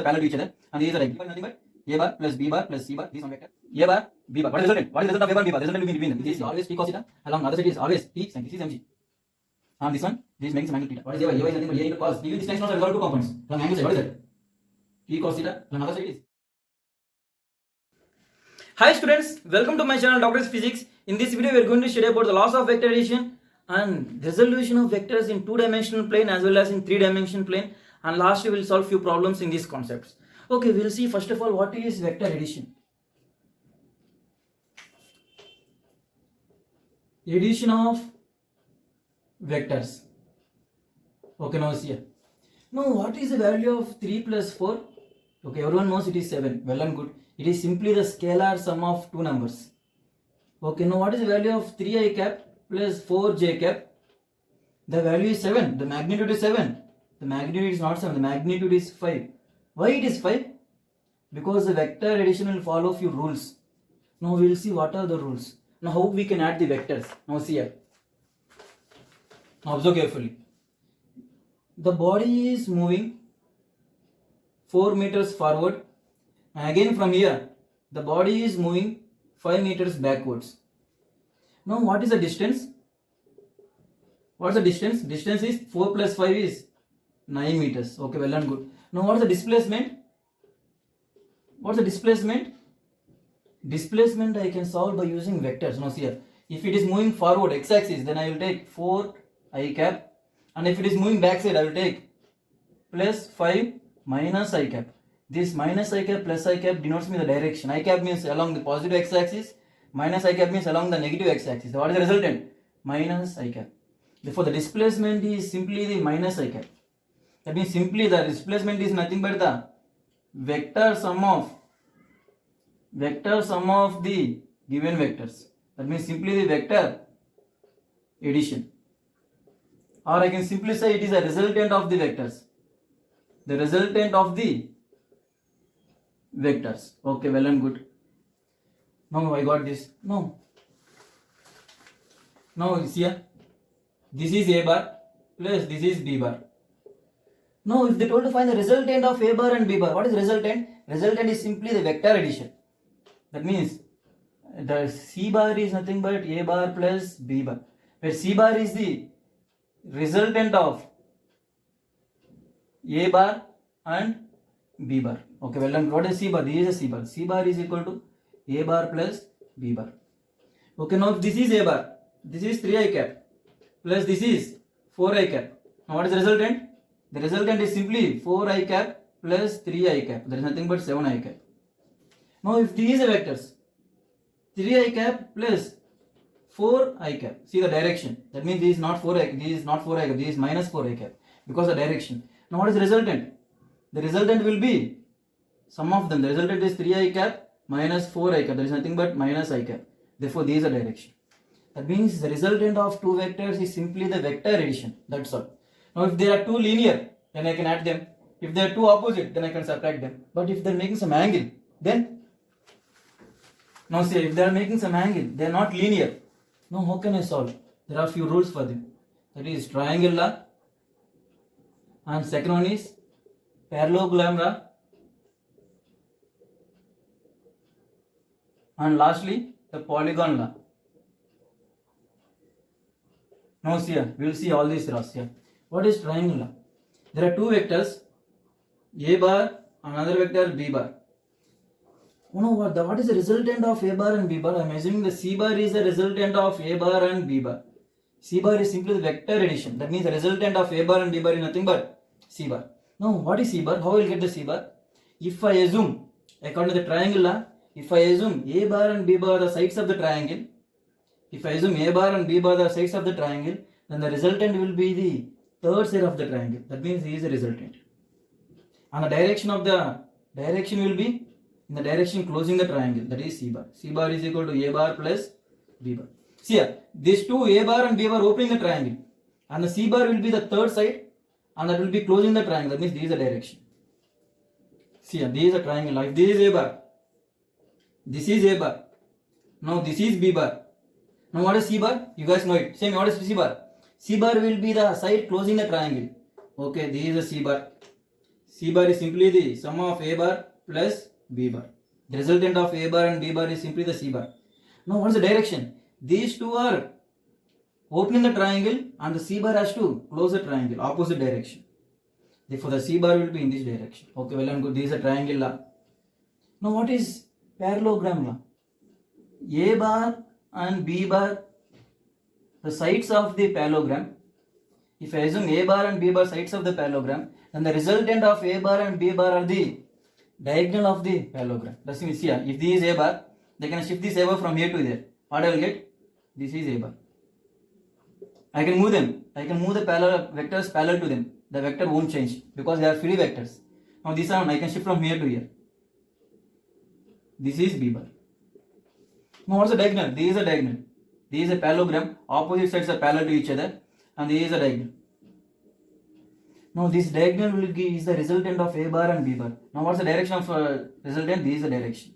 parallel to each other, and these are like nothing but a bar plus b bar plus c bar. These one vector a bar b bar. What is the result? What is the result of a bar b bar? The result will be between them. This is always t cos theta. Along the other side is always t sin theta. This is mg. And this one, this is making some angle theta. What is a? A is nothing but a into cos. Given this tension also resolve two components. Along angle side, what is that? T cos theta. Along other side is. Hi students, welcome to my channel Doctor's Physics. In this video we are going to study about the laws of vector addition and resolution of vectors in two-dimensional plane as well as in three-dimensional plane, and lastly we will solve few problems in these concepts. Okay, we will see first of all what is vector addition. Addition of vectors. Okay, now see here. Now what is the value of 3 plus 4? Okay, everyone knows it is 7. Well and good. It is simply the scalar sum of two numbers. Okay, now what is the value of 3i cap plus 4j cap? The value is 7. The magnitude is 7. The magnitude is not 7. The magnitude is 5. Why it is 5? Because the vector addition will follow few rules. Now we will see what are the rules. Now how we can add the vectors. Now see here. Now observe carefully. The body is moving 4 meters forward, and again from here the body is moving 5 meters backwards. Now what is the distance? What is the distance? Distance is 4 plus 5 is 9 meters. Okay, well and good. Now what is the displacement? What is the displacement? Displacement I can solve by using vectors. Now see here. If it is moving forward x-axis, then I will take 4i cap, and if it is moving backside I will take plus 5 minus I cap. This minus I cap plus I cap denotes me the direction. I cap means along the positive x-axis, minus I cap means along the negative x-axis. What is the resultant? Minus I cap. Therefore the displacement is simply the minus I cap. That means simply the displacement is nothing but the vector sum of the given vectors. That means simply the vector addition. Or I can simply say it is a resultant of the vectors. The resultant of the vectors. Okay, well and good. Now I got this. Now see here. This is a bar plus this is b bar. Now if they told to find the resultant of a bar and b bar, what is resultant? Resultant is simply the vector addition. That means the c bar is nothing but a bar plus b bar, where c bar is the resultant of a bar and b bar. Okay, well done. What is c bar? This is a c bar. C bar is equal to a bar plus b bar. Okay, now if this is a bar, this is 3i cap plus this is 4i cap. Now what is the resultant? The resultant is simply 4i cap plus 3i cap. There is nothing but 7i cap. Now if these are vectors, 3i cap plus 4i cap. See the direction. That means this is not 4i, this is not 4i cap, this is minus 4i cap because the direction. Now what is the resultant? The resultant will be sum of them. The resultant is 3i cap minus 4i cap. There is nothing but minus I cap. Therefore these are direction. That means the resultant of two vectors is simply the vector addition. That's all. Now if they are two linear, then I can add them. If they are two opposite, then I can subtract them. But if they are making some angle, then now say if they are making some angle, they are not linear. Now how can I solve? There are few rules for them. That is triangle law, and second one is parallelogram law, and lastly the polygon law. Now see here, we will see all these laws here. What is triangle law? There are two vectors, a bar, another vector b bar. You know what is the resultant of a bar and b bar? I am assuming the c bar is the resultant of a bar and b bar. C bar is simply the vector addition. That means the resultant of a bar and b bar is nothing but c bar. Now what is c bar? How I will get the c bar? If I assume, according to the triangle law, if I assume a bar and b bar are the sides of the triangle, if I assume a bar and b bar are the sides of the triangle, then the resultant will be the third side of the triangle. That means he is the resultant. And the direction of the direction will be in the direction closing the triangle. That is c bar. C bar is equal to a bar plus b bar. See here, these two a bar and b bar opening the triangle, and the c bar will be the third side, and that will be closing the triangle. That means this is the direction. See here, this is a triangle. Now if this is a bar, this is a bar. Now this is b bar. Now what is c bar? You guys know it. Same. What is c bar? C bar will be the side closing the triangle. Okay, this is a C bar. C bar is simply the sum of A bar plus B bar. The resultant of A bar and B bar is simply the C bar. Now what's the direction? These two are opening the triangle and the C bar has to close the triangle, opposite direction. Therefore the C bar will be in this direction. Okay, well and good. This is a triangle law. Now what is parallelogram law? A bar and B bar, the sides of the parallelogram. If I assume A bar and B bar sides of the parallelogram, then the resultant of A bar and B bar are the diagonal of the parallelogram. That's means here, if this is A bar, they can shift this A bar from here to there. What I will get? This is A bar. I can move them. I can move the parallel vectors parallel to them. The vector won't change because they are free vectors. Now this one I can shift from here to here. This is B bar. Now what's the diagonal? This is a diagonal. This is a parallelogram. Opposite sides are parallel to each other, and this is a diagonal. Now this diagonal will give is the resultant of A bar and B bar. Now what's the direction of resultant? This is the direction.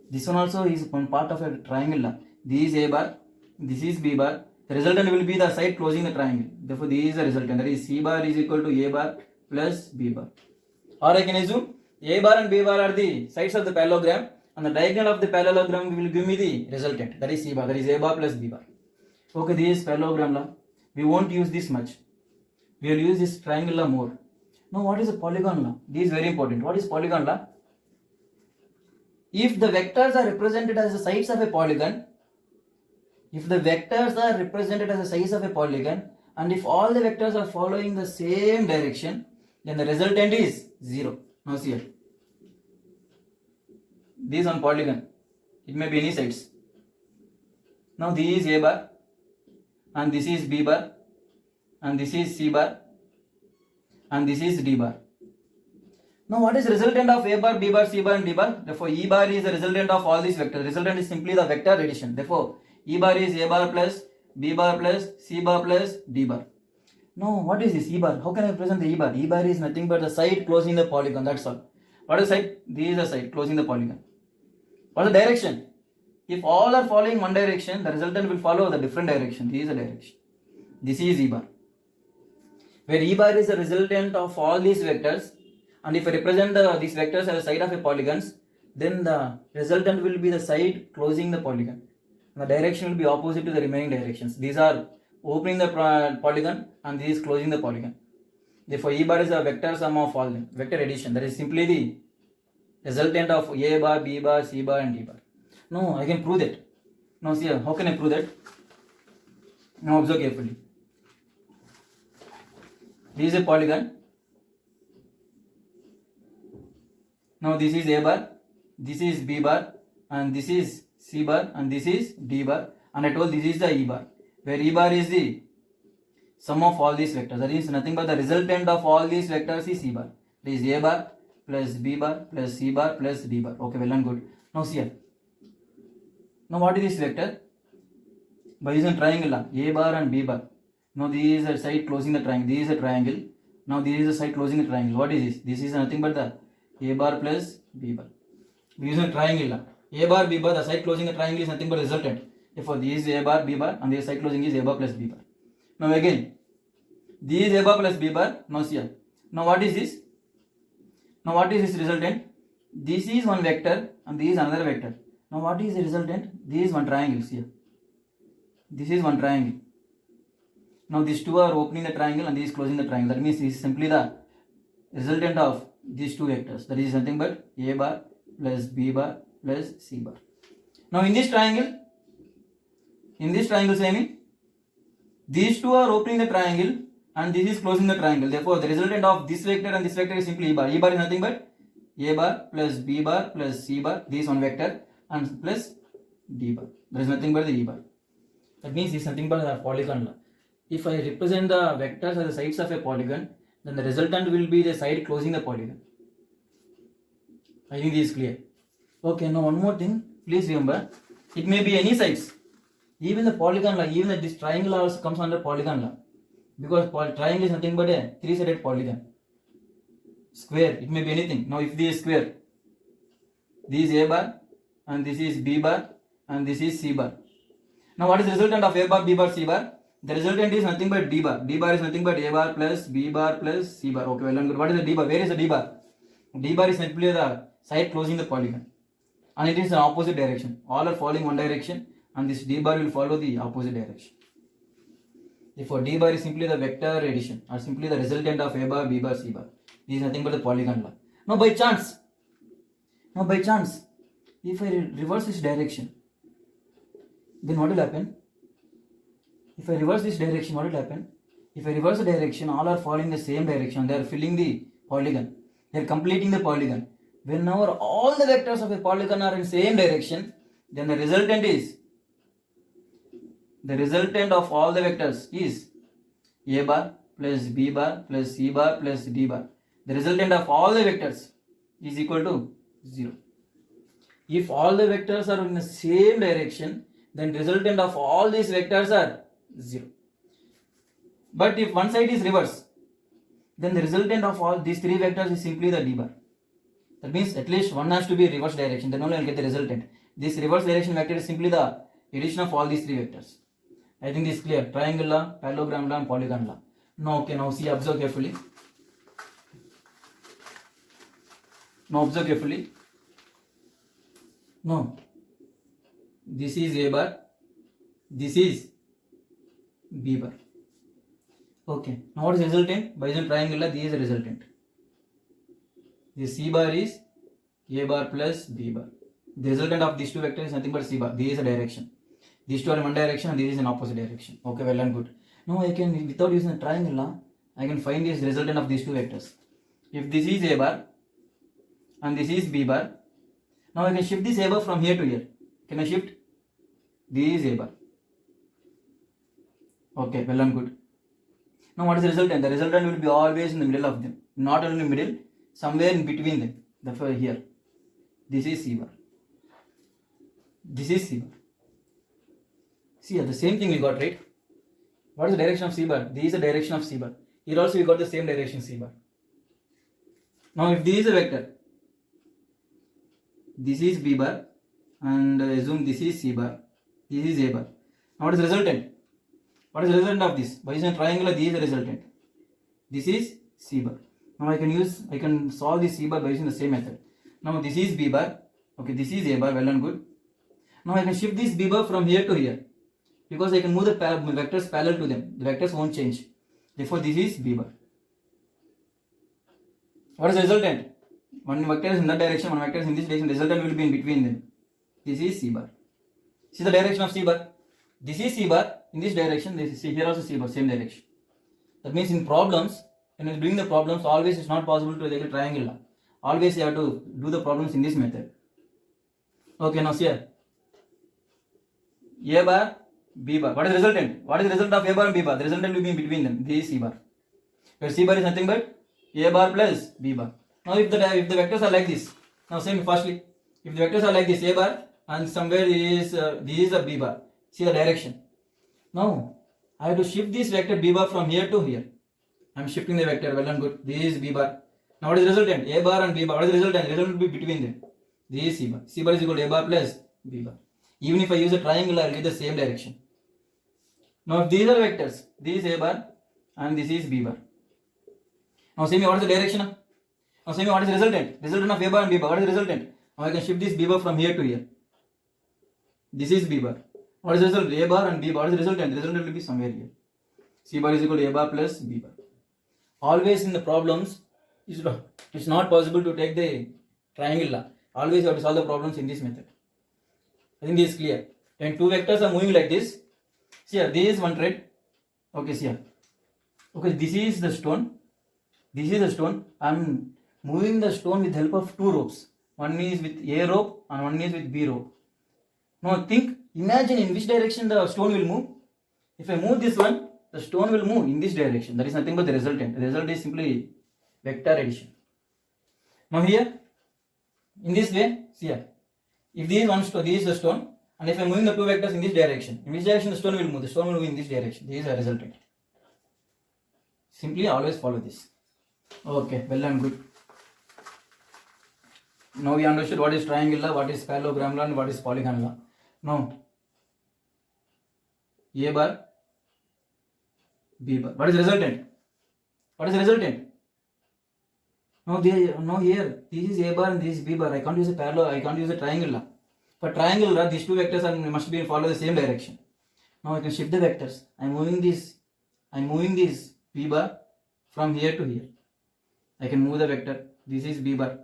This one also is one part of a triangle. This is A bar. This is B bar. The resultant will be the side closing the triangle. Therefore, this is the resultant. That is C bar is equal to A bar plus B bar. Or I can assume A bar and B bar are the sides of the parallelogram, and the diagonal of the parallelogram will give me the resultant. That is C bar. That is A bar plus B bar. Okay, this is parallelogram law. We won't use this much. We will use this triangle law more. Now, what is a polygon law? This is very important. What is polygon law? If the vectors are represented as the sides of a polygon, and if all the vectors are following the same direction, then the resultant is 0. Now see here. This is on polygon. It may be any sides. Now this is A bar, and this is B bar, and this is C bar, and this is D bar. Now what is resultant of A bar, B bar, C bar and D bar? Therefore E bar is the resultant of all these vectors. Resultant is simply the vector addition. Therefore E bar is A bar plus B bar plus C bar plus D bar. Now what is this E bar? How can I represent the E bar? E bar is nothing but the side closing the polygon. That's all. What is the side? This is the side closing the polygon. What is the direction? If all are following one direction, the resultant will follow the different direction. This is the direction. This is E bar. Where E bar is the resultant of all these vectors, and if I represent these vectors as the side of a polygons, then the resultant will be the side closing the polygon. The direction will be opposite to the remaining directions. These are opening the polygon and this is closing the polygon. Therefore, E bar is a vector sum of all them, vector addition. That is simply the resultant of A bar, B bar, C bar and D bar. No, I can prove that. Now see, how can I prove that? Now observe carefully. This is a polygon. Now this is A bar, this is B bar, and this is C bar, and this is D bar, and I told this is the E bar, where E bar is the sum of all these vectors. That is nothing but the resultant of all these vectors is C bar. That is A bar plus B bar plus C bar plus D bar. Okay, well and good. Now see here. Now what is this vector? By using triangle, A bar and B bar. Now this is a side closing the triangle. This is a triangle. Now this is a side closing the triangle. What is this? This is nothing but the A bar plus B bar. We use a triangle. A bar, B bar, the side closing the triangle is nothing but resultant. Therefore, this is A bar, B bar, and the side closing is A bar plus B bar. Now again, this is A bar plus B bar. Now see here. Now what is this? Now what is this resultant? This is one vector and this is another vector. Now what is the resultant? This is one triangle. See here. This is one triangle. Now these two are opening the triangle and this is closing the triangle. That means this is simply the resultant of these two vectors. That is nothing but A bar plus B bar plus C bar. Now in this triangle same, these two are opening the triangle and this is closing the triangle. Therefore, the resultant of this vector and this vector is simply E bar. E bar is nothing but A bar plus B bar plus C bar. This one vector and plus D bar. There is nothing but the E bar. That means this is nothing but a polygon. If I represent the vectors as the sides of a polygon, then the resultant will be the side closing the polygon. I think this is clear. Okay, now one more thing. Please remember, it may be any sides. Even the polygon law, even this triangle also comes under polygon law. Because triangle is nothing but a three-sided polygon. Square, it may be anything. Now if this is square, this is A bar, and this is B bar, and this is C bar. Now what is the resultant of A bar, B bar, C bar? The resultant is nothing but d bar. D bar is nothing but a bar plus b bar plus c bar. Okay, well and good. What is the d bar? Where is the d bar? D bar is simply the side closing the polygon, and it is in opposite direction. All are following one direction, and this d bar will follow the opposite direction. Therefore, d bar is simply the vector addition, or simply the resultant of a bar, b bar, c bar. This is nothing but the polygon law. Now by chance, if I reverse this direction, then what will happen? If I reverse this direction, what will happen? If I reverse the direction, all are following the same direction. They are filling the polygon. They are completing the polygon. Whenever all the vectors of a polygon are in same direction, then the resultant of all the vectors is a bar plus b bar plus c bar plus d bar. The resultant of all the vectors is equal to 0. If all the vectors are in the same direction, then resultant of all these vectors are 0. But if one side is reverse, then the resultant of all these three vectors is simply the d bar. That means at least one has to be reverse direction, then only I will get the resultant. This reverse direction vector is simply the addition of all these three vectors. I think this is clear. Triangle law, parallelogram law and polygon law. Now okay, now see, observe carefully. Now observe carefully. No. This is a bar. This is b bar. Okay. Now what is resultant? Bayesian triangle law, this is the resultant. This c bar is a bar plus b bar. The resultant of these two vectors is nothing but c bar. This is a direction. These two are in one direction and this is in opposite direction. Okay, well and good. Now I can, without using the triangle law, I can find this resultant of these two vectors. If this is a bar and this is b bar, now I can shift this a bar from here to here. Can I shift? This is a bar. Okay, well and good. Now what is the resultant? The resultant will be always in the middle of them. Not only middle, somewhere in between them. Therefore here. This is c bar. This is c bar. See, the same thing we got, right? What is the direction of c bar? This is the direction of c bar. Here also we got the same direction c bar. Now if this is a vector, this is b bar, and assume this is c bar, this is a bar. Now what is the resultant? What is the resultant of this? Bayesian triangle, this is the resultant. This is c bar. Now I can solve this c bar by using the same method. Now this is b bar. Okay, this is a bar, well and good. Now I can shift this b bar from here to here, because I can move the vectors parallel to them. The vectors won't change. Therefore this is b bar. What is the resultant? One vector is in that direction, one vector is in this direction. The resultant will be in between them. This is c bar. See the direction of c bar. This is c bar in this direction. This is here also c bar, same direction. That means in problems, when you're doing the problems, always it's not possible to take a triangle law. Always you have to do the problems in this method. Okay, now see here. A bar, b bar. What is the resultant? What is the result of a bar and b bar? The resultant will be in between them. This is c bar. Where c bar is nothing but a bar plus b bar. Now if the vectors are like this, now same firstly, if the vectors are like this, a bar and somewhere is this is a b bar. See the direction. Now I have to shift this vector b bar from here to here. I am shifting the vector, well and good. This is b bar. Now what is the resultant? A bar and b bar. What is the resultant? The resultant will be between them. This is c bar. C bar is equal to a bar plus b bar. Even if I use a triangle, I will get the same direction. Now if these are vectors, this is a bar and this is b bar. Now say me what is the direction? Now say me what is the resultant? Resultant of a bar and b bar. What is the resultant? Now I can shift this b bar from here to here. This is b bar. What is the result? A bar and b bar. What is the resultant? The resultant will be somewhere here. C bar is equal to a bar plus b bar. Always in the problems, it's not possible to take the triangle law. Always you have to solve the problems in this method. I think this is clear. When two vectors are moving like this, see here, this is one thread. Okay, see here. Okay, this is the stone. This is the stone. I am moving the stone with the help of two ropes. One is with A rope and one is with B rope. Now imagine in which direction the stone will move. If I move this one, the stone will move in this direction. That is nothing but the resultant. The result is simply vector addition. Now here, in this way, see here. If this is one stone, this is the stone, and if I am moving the two vectors in this direction, in which direction the stone will move? The stone will move in this direction. This is a resultant. Simply always follow this. Okay, well and good. Now we understood what is triangle law, what is parallelogram law, and what is polygon law. Now, A bar b bar. What is resultant? What is resultant? Now here this is a bar and this is b bar. I can't use a parallel. I can't use a triangle. For triangle, these two vectors must be follow the same direction. Now I can shift the vectors. I'm moving this b bar from here to here. I can move the vector. This is b bar.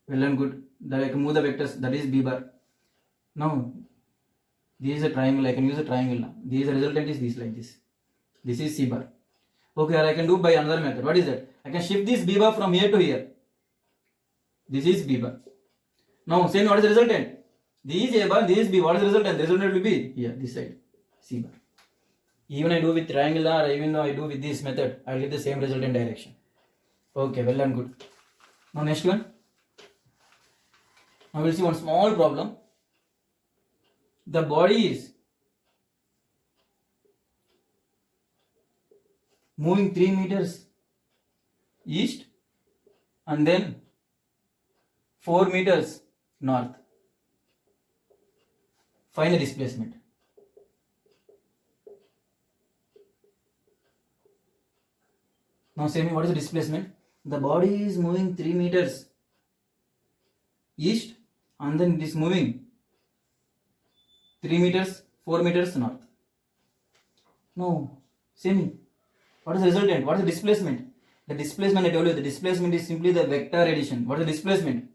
Well and good. That I can move the vectors. That is b bar. Now this is a triangle. I can use a triangle now. This resultant is this like this. This is c bar. Okay, or I can do by another method. What is that? I can shift this b bar from here to here. This is b bar. Now same, what is the resultant? This is a bar, this is b. What is the resultant? The resultant will be here, this side, c bar. Even I do with triangle or even though I do with this method, I will get the same resultant direction. Okay, well and good. Now next one. Now we will see one small problem. The body is moving 3 meters east and then 4 meters north. Find the displacement. Now say me, what is the displacement? The body is moving 3 meters east and then it is moving 3 meters, 4 meters north. Now say me, what is the resultant? What is the displacement? The displacement, I told you, the displacement is simply the vector addition. What is the displacement?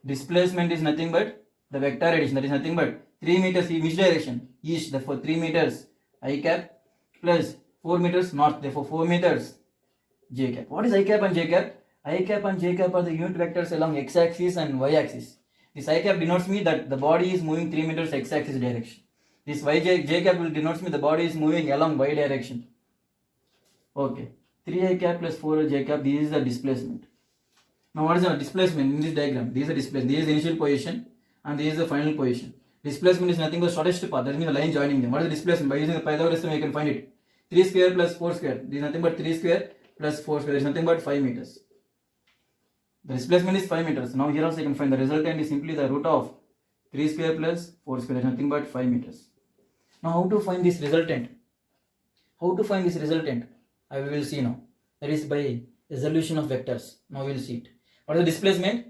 Displacement is nothing but the vector addition. That is nothing but 3 meters in which direction? East. Therefore 3 meters I cap plus 4 meters north. Therefore 4 meters j cap. What is I cap and j cap? I cap and j cap are the unit vectors along x axis and y axis. This I cap denotes me that the body is moving 3 meters x axis direction. This j cap will denotes me the body is moving along y direction. Okay. 3 I cap plus 4 j cap. This is the displacement. Now what is the displacement in this diagram? This is the displacement. This is the initial position and this is the final position. Displacement is nothing but shortest path. That means the line joining them. What is the displacement? By using the Pythagoras theorem, you can find it. 3 square plus 4 square. This is nothing but 3 square plus 4 square. This is nothing but 5 meters. The displacement is 5 meters. Now here also you can find the resultant is simply the root of 3 square plus 4 square. That is nothing but 5 meters. Now how to find this resultant? How to find this resultant? I will see now. That is by resolution of vectors. Now we will see it. What is the displacement?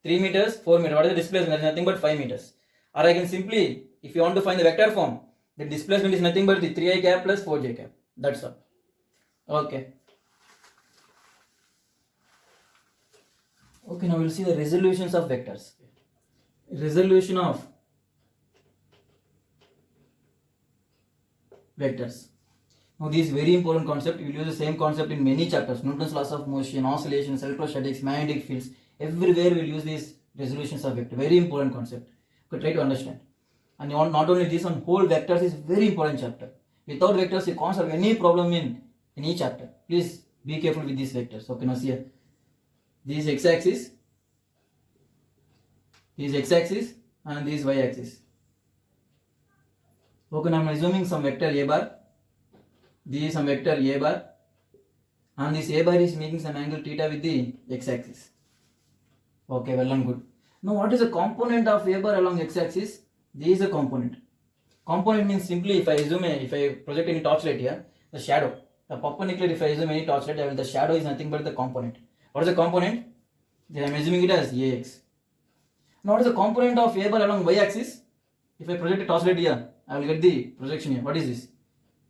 3 meters, 4 meters. What is the displacement? That is nothing but 5 meters. Or I can simply, if you want to find the vector form, the displacement is nothing but the 3i cap plus 4j cap. That's all. Okay. Okay, now we will see the resolutions of vectors. Resolution of vectors. Now this is very important concept. We will use the same concept in many chapters. Newton's laws of motion, oscillations, electrostatics, magnetic fields. Everywhere we will use these resolutions of vector. Very important concept. Okay, try to understand. And not only this, on whole vectors is very important chapter. Without vectors, you can't solve any problem in any chapter. Please be careful with these vectors. Okay, now see here. This is x-axis. This is x-axis and this is y-axis. Okay, now I am assuming some vector a bar. This is some vector a bar. And this a bar is making some angle theta with the x-axis. Okay, well and good. Now what is the component of a bar along x-axis? This is a component. Component means simply if I project any torchlight here, the shadow. The perpendicular, if I assume any torchlight, the shadow is nothing but the component. What is the component? Then I am assuming it as ax. Now what is the component of a bar along y-axis? If I project a torchlight here, I will get the projection here. What is this?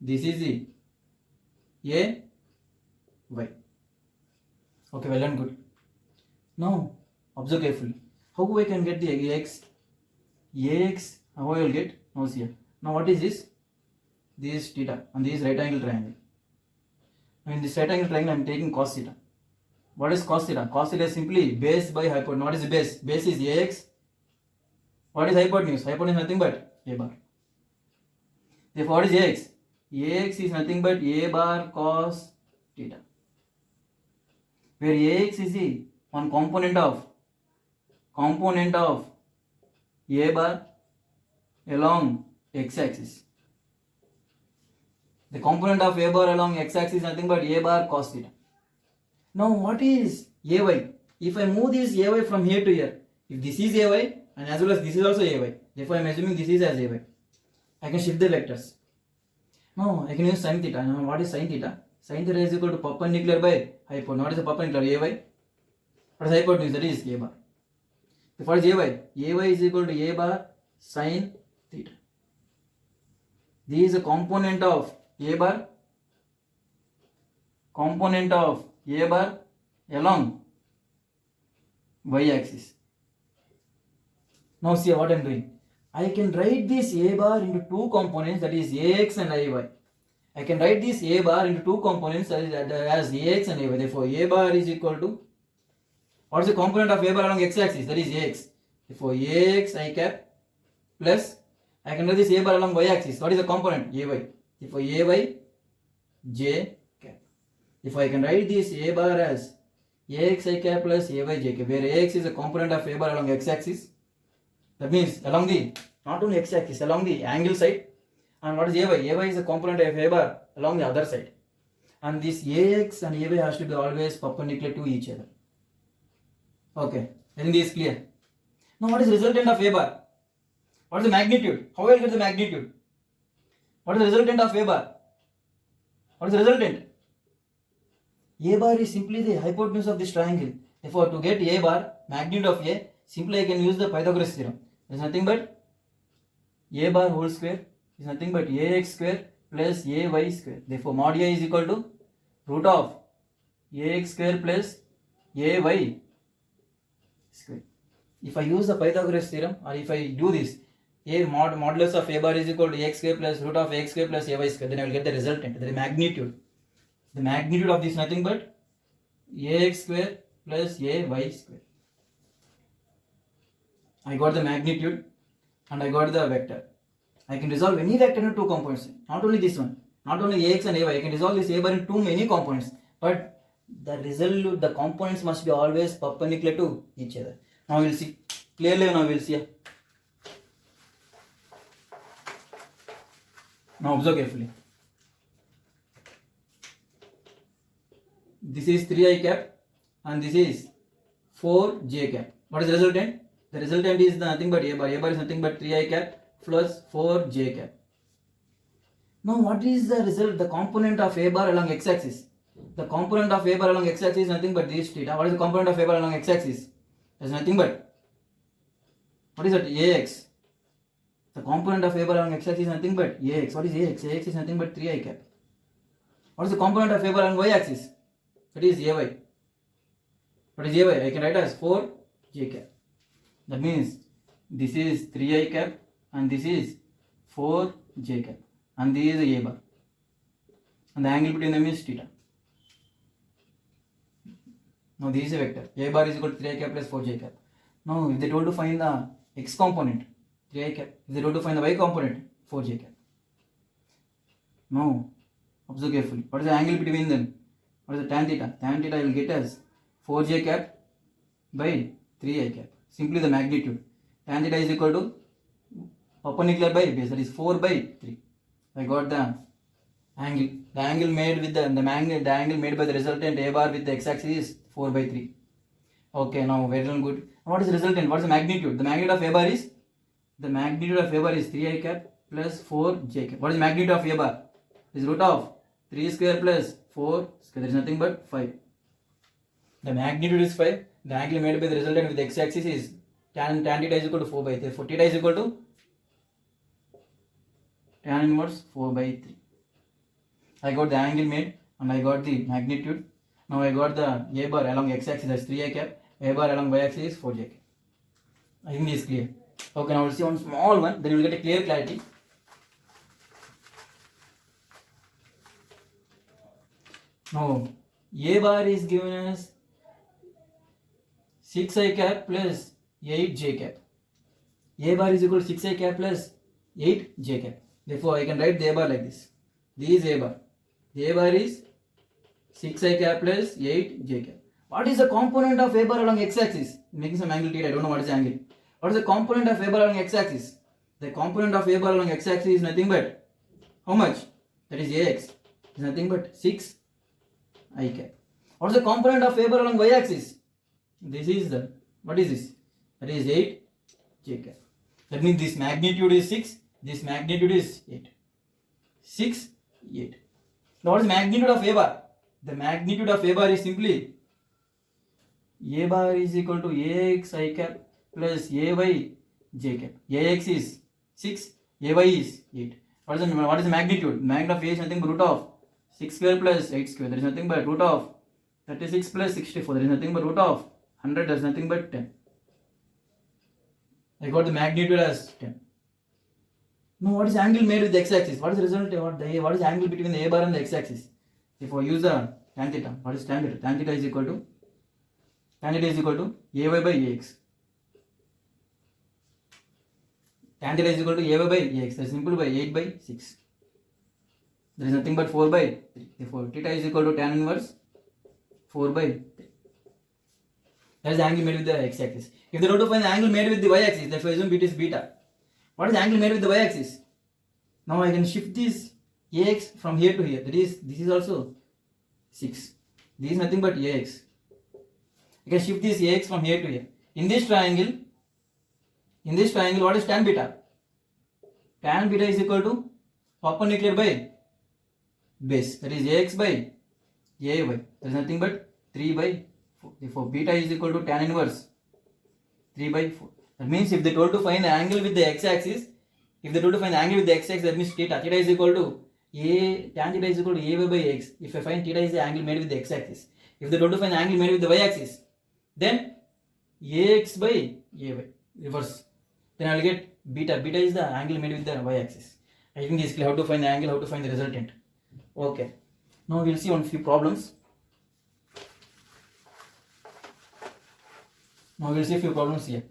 This is the a y. Okay, well and good. Now observe carefully. How I can get the ax? Ax, how I will get? Now see here. Now what is this? This is theta and this is right angle triangle. Now in this right angle triangle I am taking cos theta. What is cos theta? Cos theta is simply base by hypotenuse. What is the base? Base is ax. What is hypotenuse? Hypotenuse is nothing but a bar. Therefore what is ax? Ax is nothing but a bar cos theta. Where ax is the one component of a bar along x-axis. The component of a bar along x-axis is nothing but a bar cos theta. Now what is ay? If I move this ay from here to here, if this is ay and as well as this is also ay, therefore I am assuming this is as ay. I can shift the vectors. No, I can use sin theta. Now, what is sin theta? Sin theta is equal to perpendicular by hypotenuse. What is the perpendicular? Ay. What is hypotenuse? That is a bar. If what is ay? Ay is equal to a bar sin theta. This is a component of a bar. Component of a bar along y axis. Now see what I am doing. I can write this a bar into two components, that is ax and iy. I can write this a bar into two components as ax and iy. Therefore, a bar is equal to, what is the component of a bar along x axis? That is ax. Therefore, ax I cap plus, I can write this a bar along y axis. What is the component? Ay. Therefore, ay j cap. If I can write this a bar as ax I cap plus ay j cap, where ax is a component of a bar along x axis. That means along the, not only x axis, along the angle side. And what is ay? Ay is a component of a bar along the other side. And this ax and ay has to be always perpendicular to each other. Okay, I think this is clear. Now what is resultant of a bar? What is the magnitude? How will I get the magnitude? What is the resultant of a bar? What is the resultant? A bar is simply the hypotenuse of this triangle. Therefore, to get a bar, magnitude of a, simply I can use the Pythagoras theorem. There is nothing but a bar whole square is nothing but ax square plus ay square. Therefore, mod a is equal to root of ax square plus ay square. If I use the Pythagoras theorem, or if I do this, a modulus of a bar is equal to x square plus root of x square plus ay square, then I will get the resultant, the magnitude. The magnitude of this is nothing but ax square plus ay square. I got the magnitude and I got the vector. I can resolve any vector into two components. Not only this one, not only ax and ay. I can resolve this a bar into too many components. But the components must be always perpendicular to each other. Now we will see clearly. Now we will see. Now observe carefully. This is 3i cap and this is 4j cap. What is the resultant? The resultant is nothing but a bar. A bar is nothing but 3i cap plus 4j cap. Now what is the result? The component of a bar along x axis. The component of a bar along x axis is nothing but this theta. What is the component of a bar along x axis? There is nothing but, what is that? Ax. The component of a bar along x axis is nothing but ax. What is ax? Ax is nothing but 3i cap. What is the component of a bar along y axis? That is ay. What is ay? I can write as 4j cap. That means this is 3i cap and this is 4j cap and this is a bar and the angle between them is theta. Now this is a vector. A bar is equal to 3i cap plus 4j cap. Now if they told to find the x component, 3i cap. If they told to find the y component, 4j cap. Now observe carefully. What is the angle between them? What is the tan theta? Tan theta I will get as 4j cap by 3i cap. Simply the magnitude. Tan theta is equal to perpendicular by base, that is 4 by 3. I got the angle. The angle made with the angle made by the resultant a bar with the x axis is 4 by 3. Okay, now very good. What is the resultant? What is the magnitude? The magnitude of a bar is 3i cap plus 4j cap. What is the magnitude of a bar? It is root of 3 square plus 4 square. There is nothing but 5. The magnitude is 5. The angle made by the resultant with the x axis is tan theta is equal to 4 by 3. Therefore, theta is equal to tan inverse 4 by 3. I got the angle made and I got the magnitude. Now I got the a bar along x axis as 3i cap. A bar along y axis is 4j cap. I think this is clear. Okay, now we'll see one small one, then you will get a clear clarity. Now a bar is given as 6i cap plus 8j cap. A bar is equal to 6i cap plus 8j cap. Therefore, I can write the a bar like this. This is a bar. The a bar is 6i cap plus 8j cap. What is the component of a bar along x axis? Making some angle theta. I don't know what is the angle. What is the component of a bar along x axis? The component of a bar along x axis is nothing but how much? That is ax. Is nothing but 6i cap. What is the component of a bar along y axis? This is the, what is this? That is 8j cap. That means this magnitude is 6. This magnitude is 8. 6 8. Now what is magnitude of A bar? The magnitude of A bar is simply A bar is equal to AX I cap plus AY J cap. AX is 6, AY is 8. What is the magnitude? Magnitude of A is nothing but root of 6 square plus 8 square. There is nothing but root of 36 plus 64. There is nothing but root of 100. There is nothing but 10. I got the magnitude as 10. Now what is angle made with the x-axis? What is the result? What is angle between the A bar and the x-axis? If I use the tan theta, what is tan theta? Tan theta is equal to AY by AX. Tan theta is equal to AY by AX. That is simple by 8 by 6. There is nothing but 4 by 3. Therefore, theta is equal to tan inverse 4 by 3. That is the angle made with the x-axis. If they want to find the angle made with the y-axis, therefore assume it is beta. What is the angle made with the y-axis? Now I can shift this AX from here to here. That is, this is also 6. This is nothing but AX. I can shift this AX from here to here. In this triangle, what is tan beta? Tan beta is equal to perpendicular by base. That is AX by AY. There is nothing but 3 by 4. Therefore, beta is equal to tan inverse 3 by 4. That means if they told to find the angle with the x-axis, that means theta is equal to tan theta is equal to AY by X. If I find theta is the angle made with the x-axis. If they told to find the angle made with the y-axis, then AX by AY, reverse. Then I will get beta. Beta is the angle made with the y-axis. I think this is clear how to find the angle, how to find the resultant. Okay. Now we will see on few problems. Here.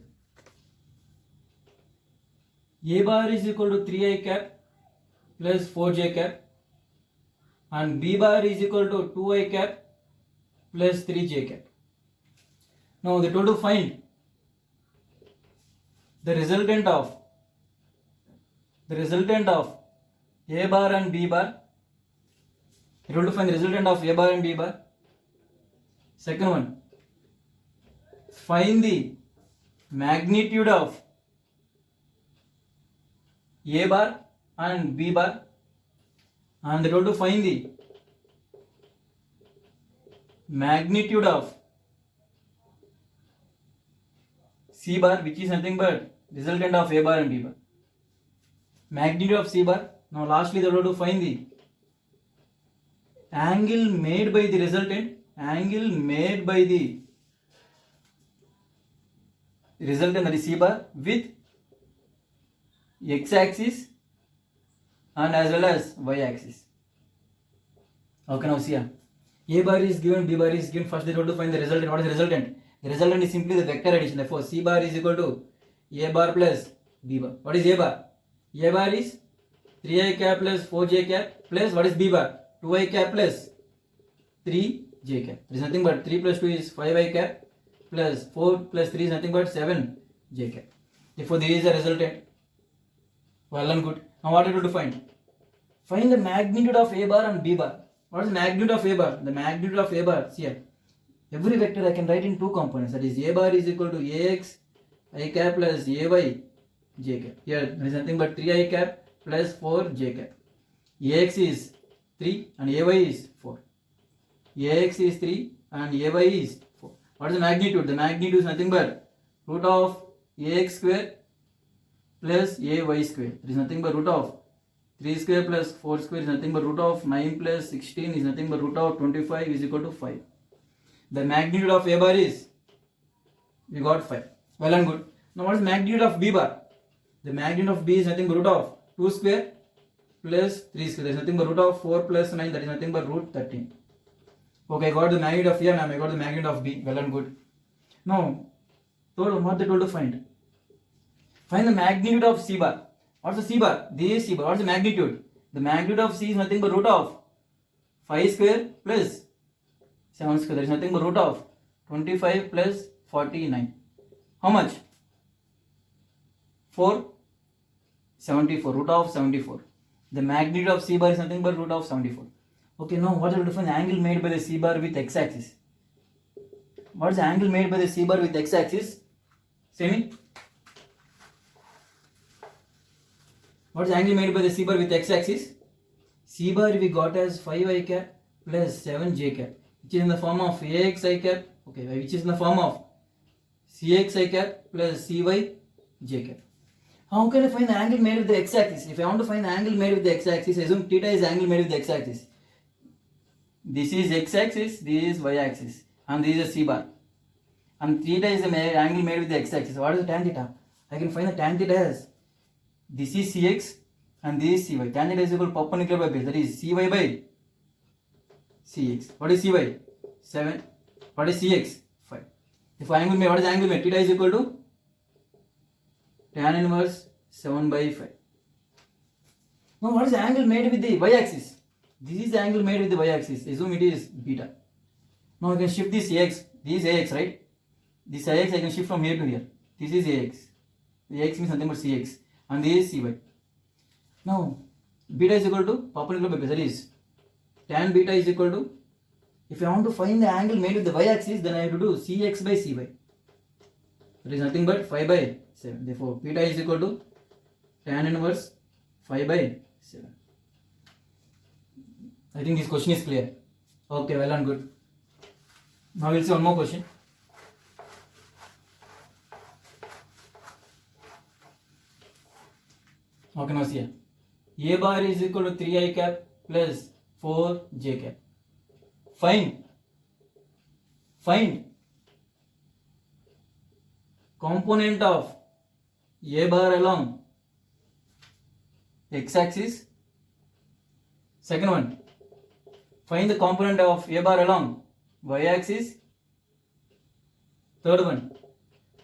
A bar is equal to 3I cap plus 4J cap and B bar is equal to 2I cap plus 3J cap. Now they told to find the resultant of A bar and B bar. They told to find the resultant of A bar and B bar. Second one, find the magnitude of A bar and B bar, and they told to find the magnitude of C bar, which is nothing but resultant of A bar and B bar. Magnitude of C bar. Now lastly they told to find the angle made by the resultant, that is C bar, with x-axis and as well as y-axis. Okay, now see here. A bar is given, B bar is given. First they want to find the resultant. What is the resultant? The resultant is simply the vector addition. Therefore, C bar is equal to A bar plus B bar. What is A bar? A bar is 3I cap plus 4J cap plus what is B bar? 2I cap plus 3J cap. There is nothing but 3 plus 2 is 5I cap plus 4 plus 3 is nothing but 7J cap. Therefore, there is a resultant. Well and good. Now what are you to find? Find the magnitude of A bar and B bar. What is the magnitude of A bar? The magnitude of A bar, see here. Every vector I can write in two components. That is A bar is equal to AX I cap plus AY J cap. Here there is nothing but 3I cap plus 4J cap. AX is 3 and AY is 4. AX is 3 and AY is 4. What is the magnitude? The magnitude is nothing but root of AX square plus AY square. There is nothing but root of 3 square plus 4 square is nothing but root of 9 plus 16 is nothing but root of 25 is equal to 5. The magnitude of A bar is, we got 5. Well and good. Now what is magnitude of B bar? The magnitude of B is nothing but root of 2 square plus 3 square. There is nothing but root of 4 plus 9, that is nothing but root 13. Okay, I got the magnitude of A, ma'am. I got the magnitude of B. Well and good. Now, what they told to find? Find the magnitude of C bar. What's the C bar? This is C bar. What's the magnitude? The magnitude of C is nothing but root of 5 square plus 7 square. There is nothing but root of 25 plus 49. How much? 74. Root of 74. The magnitude of C bar is nothing but root of 74. Okay, now what are the different angle made by the C bar with x-axis? What is the angle made by the C bar with x-axis? Say me. What is the angle made by the C bar with x-axis? C bar we got as 5 I cap plus 7 j cap, which is in the form of Ax I cap, okay, which is in the form of Cx I cap plus Cy j cap. How can I find the angle made with the x-axis? If I want to find the angle made with the x-axis, assume theta is angle made with the x-axis. This is x-axis, this is y-axis, and this is a C bar. And theta is the angle made with the x-axis. What is the tan theta? I can find the tan theta as this is Cx and this is Cy. Tan theta is equal to perpendicular by base, that is Cy by Cx. What is Cy? 7. What is Cx? 5. If angle made, what is angle made? Theta is equal to tan inverse 7 by 5. Now what is the angle made with the y-axis? This is the angle made with the y-axis. Assume it is beta. Now I can shift this ax. This is ax, right? This ax I can shift from here to here. This is ax. The ax means nothing but cx. And this is cy. Now beta is equal to perpendicular by base. That is tan beta is equal to, if I want to find the angle made with the y-axis, then I have to do cx by cy. That is nothing but 5 by 7. Therefore beta is equal to tan inverse 5 by 7. I think this question is clear. Okay, well and good. Now we'll see one more question. Okay, now see here. A bar is equal to 3I cap plus 4J cap. Find component of A bar along x-axis. Second one, find the component of A bar along y-axis. Third one,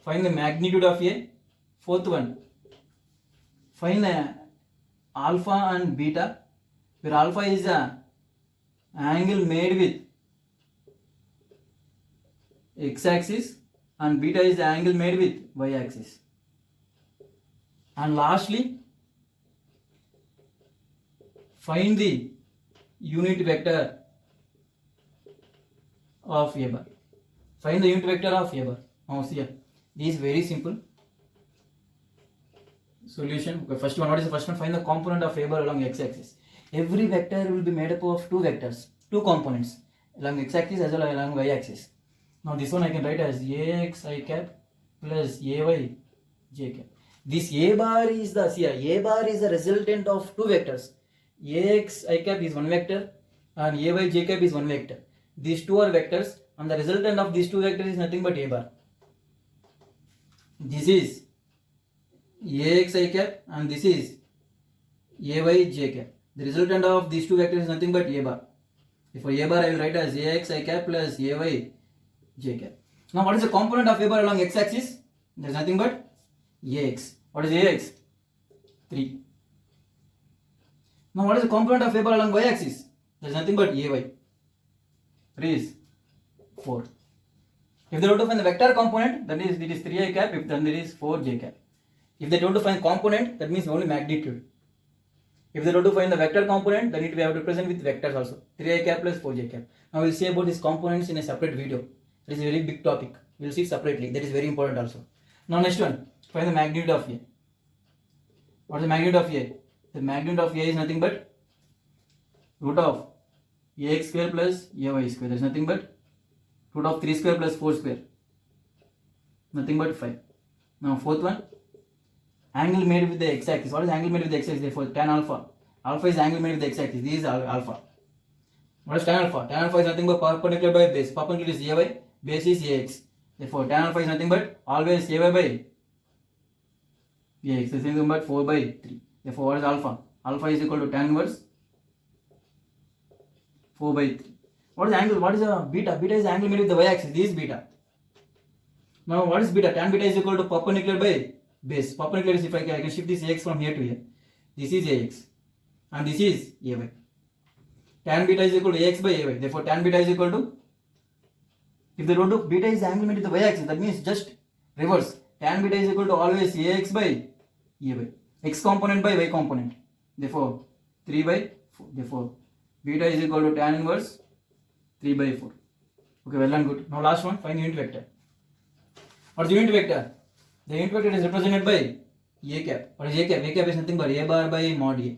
find the magnitude of A. Fourth one, find the alpha and beta, where alpha is the angle made with x-axis and beta is the angle made with y-axis. And lastly, find the unit vector of A bar. Find the unit vector of A bar. Now see here, this is very simple. Solution. Okay, first one, what is the first one? Find the component of A bar along x-axis. Every vector will be made up of two vectors, two components, along x-axis as well as along y-axis. Now this one I can write as Ax I cap plus Ay j cap. This A bar is the, see here, A bar is the resultant of two vectors. Ax I cap is one vector and Ay j cap is one vector. These two are vectors and the resultant of these two vectors is nothing but A bar. This is Ax I cap and this is Ay j cap. The resultant of these two vectors is nothing but A bar. For A bar I will write as Ax I cap plus Ay j cap. Now what is the component of A bar along x-axis? There is nothing but Ax. What is Ax? 3. Now what is the component of A bar along y-axis? There is nothing but Ay. 3 is 4. If they want to find the vector component, then it is 3I cap, if then there is 4j cap. If they want to find component, that means only magnitude. If they want to find the vector component, then it we have to represent with vectors also. 3I cap plus 4j cap. Now we will see about these components in a separate video. It is a very big topic. We will see separately. That is very important also. Now next one, find the magnitude of A. What is the magnitude of A? The magnitude of A is nothing but root of Ax square plus Ay square. There is nothing but root of 3 square plus 4 square. Nothing but 5. Now fourth one, angle made with the x-axis. What is angle made with the x-axis? Therefore tan alpha. Alpha is angle made with the x-axis. This is alpha. What is tan alpha? Tan alpha is nothing but perpendicular by base. Perpendicular is Ay, base is Ax. Therefore tan alpha is nothing but always Ay by Ax. This is nothing but 4 by 3. Therefore what is alpha? Alpha is equal to tan inverse 4 by 3. What is angle? What is a beta? Beta is angle made with the y-axis. This is beta. Now what is beta? Tan beta is equal to perpendicular by base. Perpendicular is, if I can shift this Ax from here to here. This is Ax and this is Ay. Tan beta is equal to Ax by Ay. Therefore tan beta is equal to, if the root of beta is angle made with the y-axis, that means just reverse. Tan beta is equal to always Ax by Ay. X component by y component. Therefore 3 by 4. Therefore beta is equal to tan inverse 3 by 4. Okay, well and good. Now last one, find the unit vector. What is the unit vector? The unit vector is represented by A cap. What is A cap? A cap is nothing but A bar by mod A.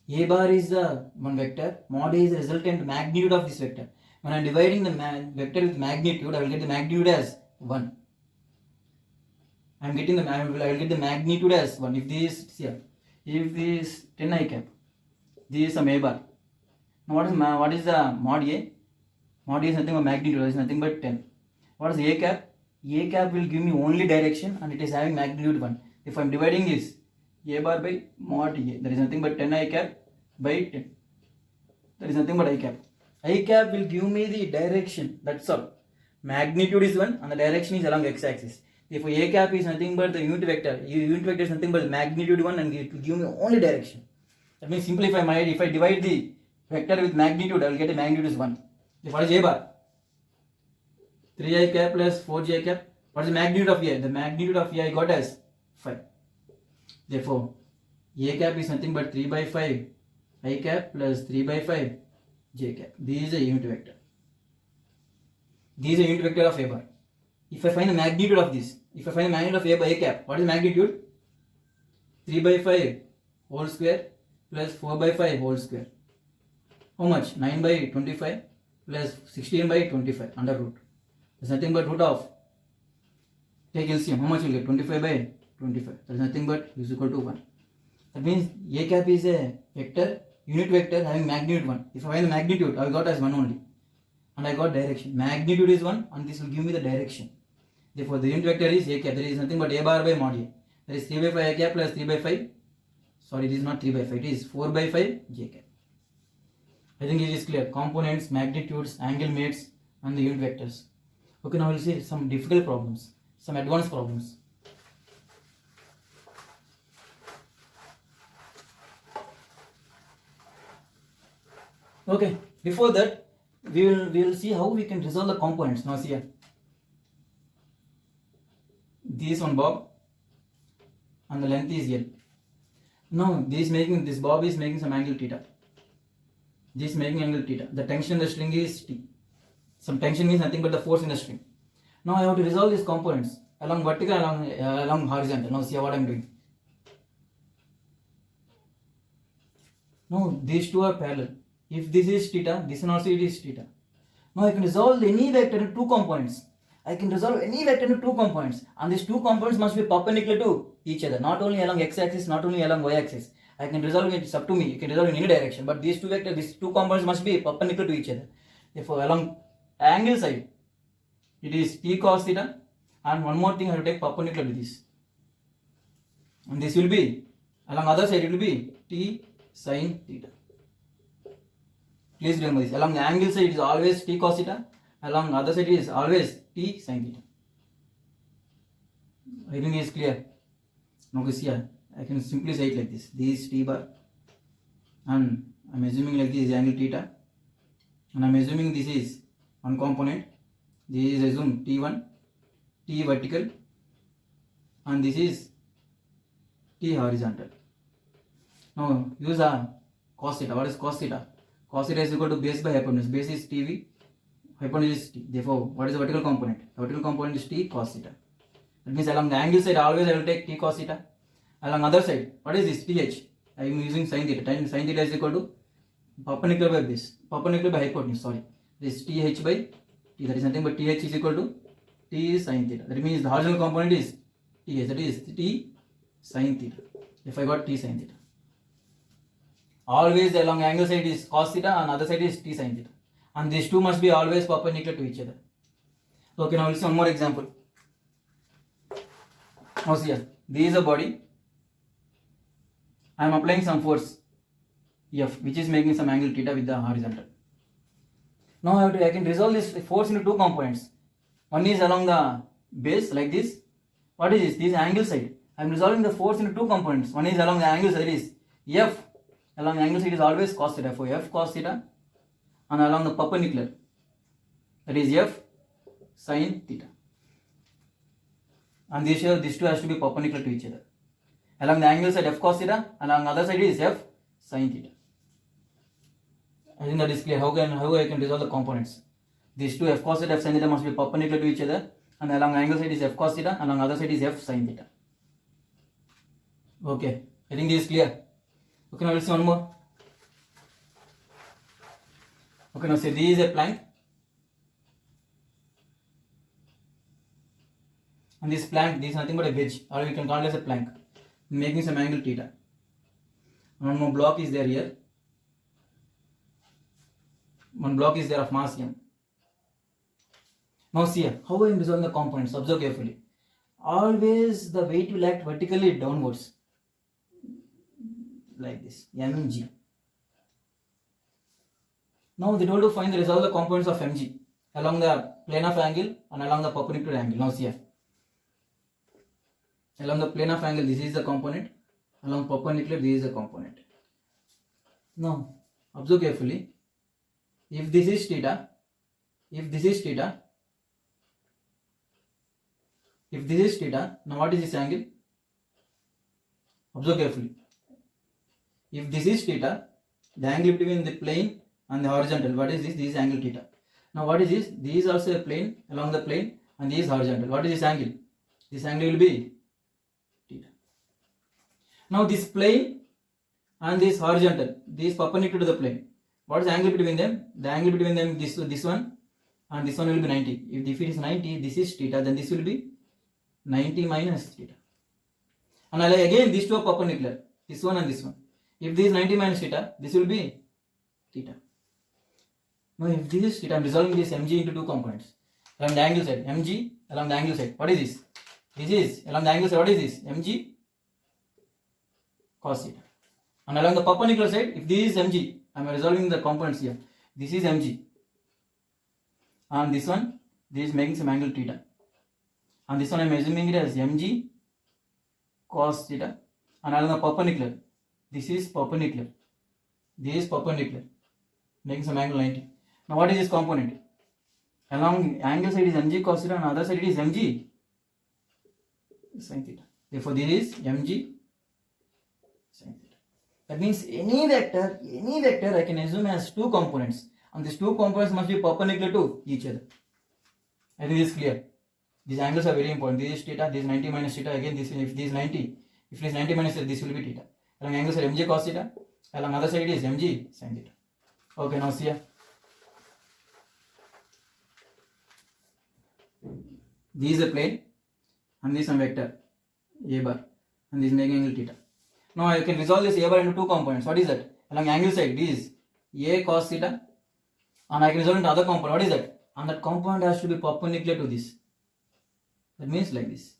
A bar is the one vector, mod A is the resultant magnitude of this vector. When I am dividing the vector with magnitude, I will get the magnitude as 1. I will get the magnitude as 1. If this here, if this 10 I cap, this is some A bar. Now what is the mod A? Mod A is nothing but magnitude, it is nothing but 10. What is A cap? A cap will give me only direction and it is having magnitude 1. If I am dividing this A bar by mod A, there is nothing but 10 I cap by 10. There is nothing but I cap. I cap will give me the direction, that's all. Magnitude is 1 and the direction is along x-axis. If A cap is nothing but the unit vector is nothing but magnitude 1 and it will give me only direction. That means simply if I divide the vector with magnitude, I will get the magnitude is 1. If what is A bar? 3i cap plus 4j cap. What is the magnitude of A? The magnitude of A I got as 5. Therefore, A cap is nothing but 3 by 5 I cap plus 3 by 5 j cap. This is a unit vector. This is a unit vector of A bar. If I find the magnitude of this, if I find the magnitude of A by A cap, what is the magnitude? 3 by 5 whole square plus 4 by 5 whole square. How much? 9 by 25 plus 16 by 25 under root. There's nothing but root of, take LCM, how much you get? 25 by 25. There's nothing but is equal to 1. That means A cap is a vector, unit vector having magnitude 1. If I find the magnitude, I got as 1 only. And I got direction. Magnitude is 1 and this will give me the direction. Therefore, the unit vector is A cap. There is nothing but A bar by mod A. There is 3 by 5 A cap plus 3 by 5. Sorry, this is not 3 by 5. It is 4 by 5 J cap. I think it is clear. Components, magnitudes, angle mates and the unit vectors. Okay, now we'll see some difficult problems, some advanced problems. Okay, before that, we will see how we can resolve the components. Now see here. This one bob and the length is L. Now this bob is making some angle theta. This is making angle theta. The tension in the string is T. Some tension means nothing but the force in the string. Now I have to resolve these components along vertical, along horizontal. Now see what I am doing. Now these two are parallel. If this is theta, this one also it is theta. Now I can resolve any vector into two components. I can resolve any vector into two components, and these two components must be perpendicular to each other, not only along x-axis, not only along y-axis. I can resolve it, it's up to me, you can resolve in any direction, but these two components must be perpendicular to each other. Therefore, along angle side, it is t cos theta, and one more thing I have to take perpendicular to this. And this will be, along other side, it will be t sin theta. Please remember this. Along the angle side, it is always t cos theta, along other side, it is always t sin theta. I think it is clear. Now, here, I can simply say it like this. This is t bar, and I am assuming like this is angle theta, and I am assuming this is one component. This is assume t1, t vertical, and this is t horizontal. Now use a cos theta. What is cos theta? Cos theta is equal to base by hypotenuse. Base is tv, hypotenuse is t. Therefore, what is the vertical component? The vertical component is t cos theta. That means along the angle side, always I will take t cos theta. Along other side, what is this? Th. I am using sin theta. Sin theta is equal to perpendicular by base, perpendicular by hypotenuse. Sorry, this th by t. That is nothing but th is equal to t sin theta. That means the horizontal component is th. That is t sin theta. If I got t sin theta, always along angle side is cos theta and other side is t sin theta, and these two must be always perpendicular to each other. Okay, now we'll see one more example. Now see here, this is a body. I am applying some force F, which is making some angle theta with the horizontal. Now I can resolve this force into two components. One is along the base like this. What is this? This is angle side. I am resolving the force into two components. One is along the angle side, is F. Along the angle side is always cos theta. For F cos theta, and along the perpendicular, that is F sin theta. And these two has to be perpendicular to each other. Along the angle side F cos theta, and along the other side is F sin theta. I think that is clear. How I can resolve the components? These two F cos theta, F sin theta must be perpendicular to each other, and along the angle side is F cos theta, and along the other side is F sin theta. Okay, I think this is clear. Okay, now let's see one more. Okay, now say this is a plank. And this plank, this is nothing but a wedge, or we can call it as a plank, making some angle theta. One more block is there here. One block is there of mass m. Now see here, how I am resolving the components. Observe carefully. Always the weight will act vertically downwards, like this, mg. Now they told to find the resolve the components of mg along the plane of angle and along the perpendicular angle. Now see here, along the plane of angle this is the component, along perpendicular this is the component. Now observe carefully. If this is theta, if this is theta, now what is this angle? Observe carefully. If this is theta, the angle between the plane and the horizontal, what is this? This is angle theta. Now what is this? This is also a plane, along the plane, and this is horizontal. What is this angle? This angle will be theta. Now this plane and this horizontal, this perpendicular to the plane. What is the angle between them? The angle between them, this one and this one will be 90. If it is 90, this is theta, then this will be 90 minus theta. And again these two are perpendicular, this one and this one. If this is 90 minus theta, this will be theta. Now if this is theta, I am resolving this mg into two components. Along the angle side, mg along the angle side. What is this? This is along the angle side. What is this? Mg cos theta. And along the perpendicular side, if this is mg, I am resolving the components here. This is mg. And this one, this is making some angle theta. And this one I am assuming it as mg cos theta. And along the perpendicular, this is perpendicular. This is perpendicular, making some angle 90. Now what is this component? Along angle side is mg cos theta, and other side it is mg sin theta. Therefore this is mg sin theta. That means any vector I can assume as two components, and these two components must be perpendicular to each other. I think this is clear. These angles are very important. This is theta, this is 90 minus theta. Again, this if this is 90, if it is 90 minus theta, this will be theta. Along angle side mg cos theta, along other side it is mg sin theta. Okay, now see here. This is a plane, and this is a vector a bar, and this is making angle theta. Now I can resolve this a bar into two components. What is that? Along angle side, this is a cos theta, and I can resolve into other component. What is that? And that component has to be perpendicular to this. That means like this.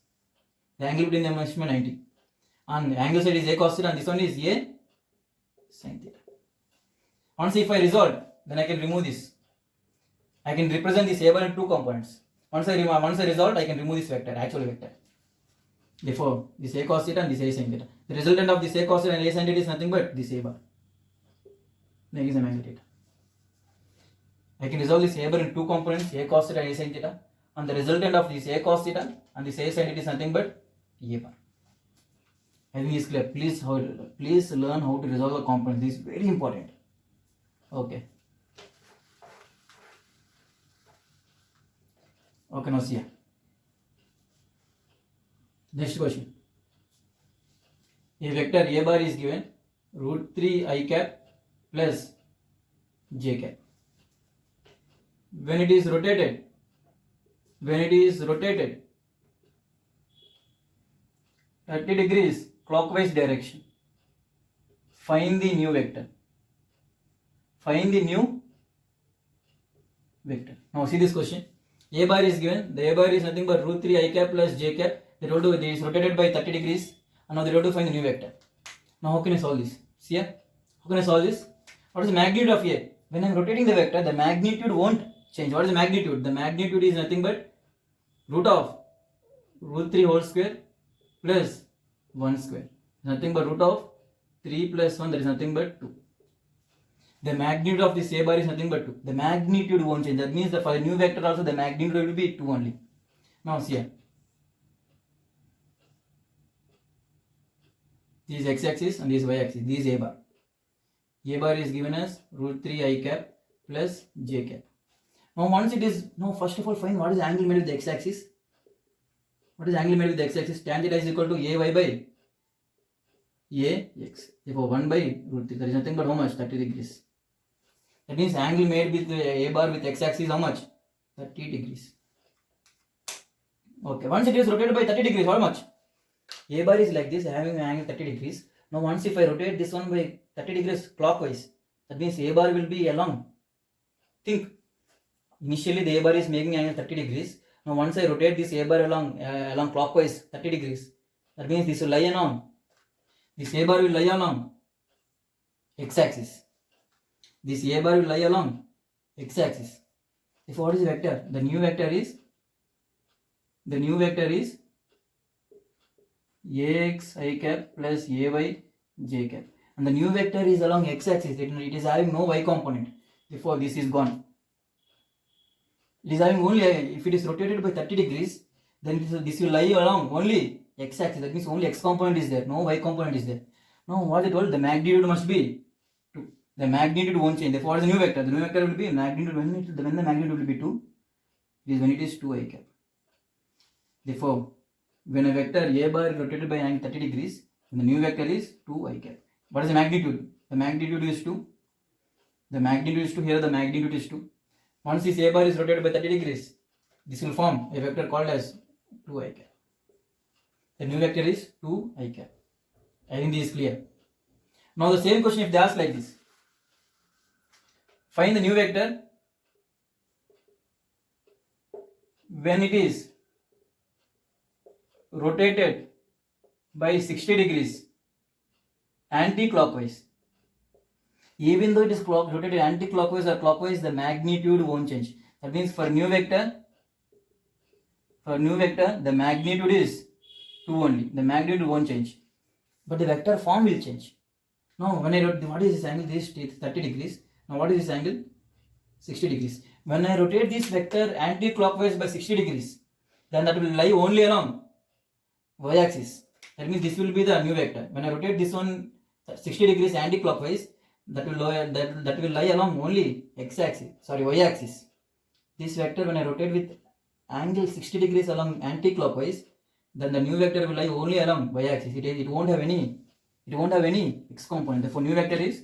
The angle between them must be 90. And the angle side is a cos theta, and this one is a sin theta. Once if I resolve, then I can remove this. I can represent this a bar in two components. Once I resolve, I can remove this vector, actual vector. Therefore, this a cos theta and this a sin theta. The resultant of this a cos theta and a sin theta is nothing but this a bar. Making some angle theta. I can resolve this a bar in two components, a cos theta and a sin theta. And the resultant of this a cos theta and this a sin theta is nothing but a bar. I think it's clear. Please learn how to resolve the components. This is very important. Okay. Okay, now see here. Next question. A vector a bar is given root 3 I cap plus j cap. When it is rotated 30 degrees clockwise direction, find the new vector. Now see this question. A bar is given. The a bar is nothing but root 3 I cap plus j cap. They told to it is rotated by 30 degrees, and now they told to find the new vector. Now how can I solve this? See here. How can I solve this? What is the magnitude of A? When I am rotating the vector, the magnitude won't change. What is the magnitude? The magnitude is nothing but root of root 3 whole square plus 1 square. Nothing but root of 3 plus 1, that is nothing but 2. The magnitude of this a bar is nothing but 2. The magnitude won't change. That means that for the new vector also the magnitude will be 2 only. Now see here. This is x-axis and this is y-axis. This is a bar. A bar is given as root 3 I cap plus j cap. Now once it is, now first of all find what is the angle made with the x-axis. What is the angle made with the x-axis? Tan theta is equal to ay by ax. Therefore 1 by root 3. There is nothing but how much? 30 degrees. That means angle made with A bar with x-axis is how much? 30 degrees. Okay, once it is rotated by 30 degrees, how much? A bar is like this, having an angle 30 degrees. Now once if I rotate this one by 30 degrees clockwise, that means A bar will be along. Think, initially the A bar is making angle 30 degrees. Now once I rotate this A bar along clockwise 30 degrees, that means this will lie along. This A bar will lie along x-axis. This A bar will lie along x-axis. If what is the vector? The new vector is ax I cap plus ay j cap, and the new vector is along x-axis. It is having no y component. Therefore, this is gone. It is having only, if it is rotated by 30 degrees, then this will lie along only x-axis. That means only x component is there, no y component is there. Now, what it told, the magnitude must be 2. The magnitude won't change. Therefore, what is the new vector? The new vector will be magnitude when the magnitude will be 2. It is when it is 2 I cap. Therefore, when a vector A bar is rotated by angle 30 degrees, then the new vector is 2 I cap. What is the magnitude? The magnitude is 2. The magnitude is 2. Here the magnitude is 2. Once this A bar is rotated by 30 degrees, this will form a vector called as 2 I cap. The new vector is 2 I cap. I think this is clear. Now the same question if they ask like this. Find the new vector when it is rotated by 60 degrees anti-clockwise. Even though it is rotated anti-clockwise or clockwise, the magnitude won't change. That means for new vector, the magnitude is 2 only. The magnitude won't change, but the vector form will change. Now, when I wrote, what is this angle? This is 30 degrees. Now, what is this angle? 60 degrees. When I rotate this vector anti-clockwise by 60 degrees, then that will lie only along y-axis. That means this will be the new vector. When I rotate this one 60 degrees anti-clockwise, that will lie along only y-axis. This vector, when I rotate with angle 60 degrees along anti-clockwise, then the new vector will lie only along y-axis. It won't have any x component. Therefore, new vector is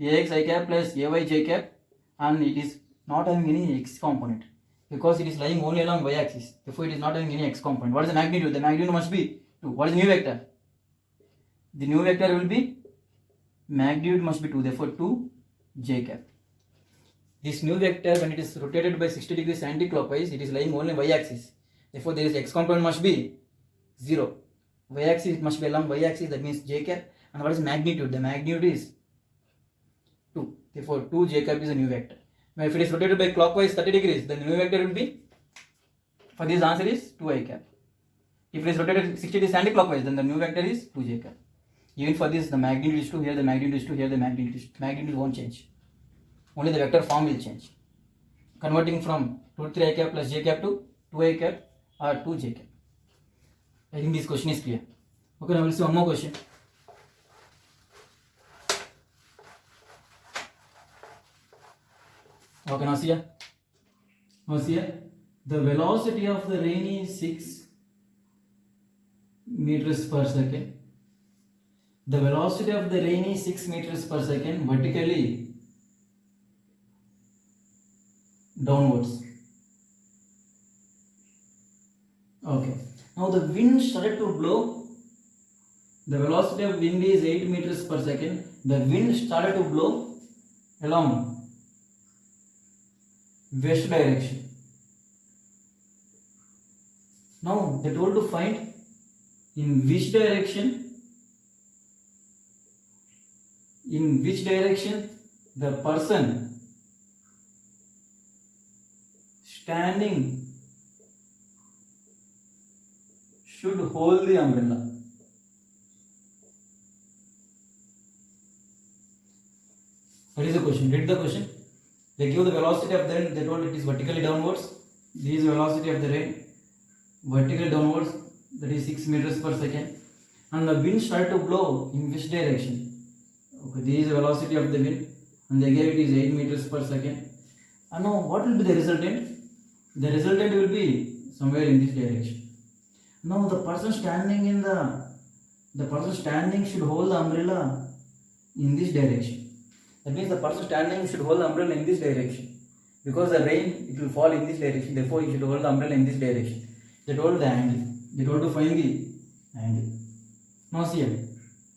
ax I cap plus ay j cap, and it is not having any x component because it is lying only along y-axis. Therefore, it is not having any x component. What is the magnitude? The magnitude must be 2. What is the new vector? The new vector will be magnitude must be 2. Therefore, 2 j cap. This new vector, when it is rotated by 60 degrees anti-clockwise, it is lying only y-axis. Therefore, there is x component must be 0. Y-axis must be along y-axis. That means j cap. And what is magnitude? The magnitude is 2. Therefore, 2 j cap is a new vector. Now, if it is rotated by clockwise 30 degrees, then the new vector will be, for this answer is 2 I cap. If it is rotated 60 degrees anti-clockwise, then the new vector is 2 j cap. Even for this, the magnitude is 2, here the magnitude is 2, here the magnitude is 2. Magnitude won't change. Only the vector form will change. Converting from 3 I cap plus j cap to 2 I cap or 2 j cap. I think this question is clear. Okay, now we'll see one more question. Okay, now see here. The velocity of the rain is 6 meters per second. The velocity of the rain is 6 meters per second vertically downwards. Okay. Now the wind started to blow. The velocity of wind is 8 meters per second. The wind started to blow along west direction. Now they told to find in which direction the person standing should hold the umbrella. What is the question? Read the question. They give the velocity of the rain, they told it is vertically downwards. This is velocity of the rain, vertically downwards, that is 6 meters per second. And the wind started to blow in which direction? Okay, this is the velocity of the wind, and they gave it is 8 meters per second. And now what will be the resultant? The resultant will be somewhere in this direction. Now the person standing should hold the umbrella in this direction. That means the person standing should hold the umbrella in this direction. Because the rain, it will fall in this direction. Therefore, you should hold the umbrella in this direction. They told the angle. They told to find the angle. Now see here.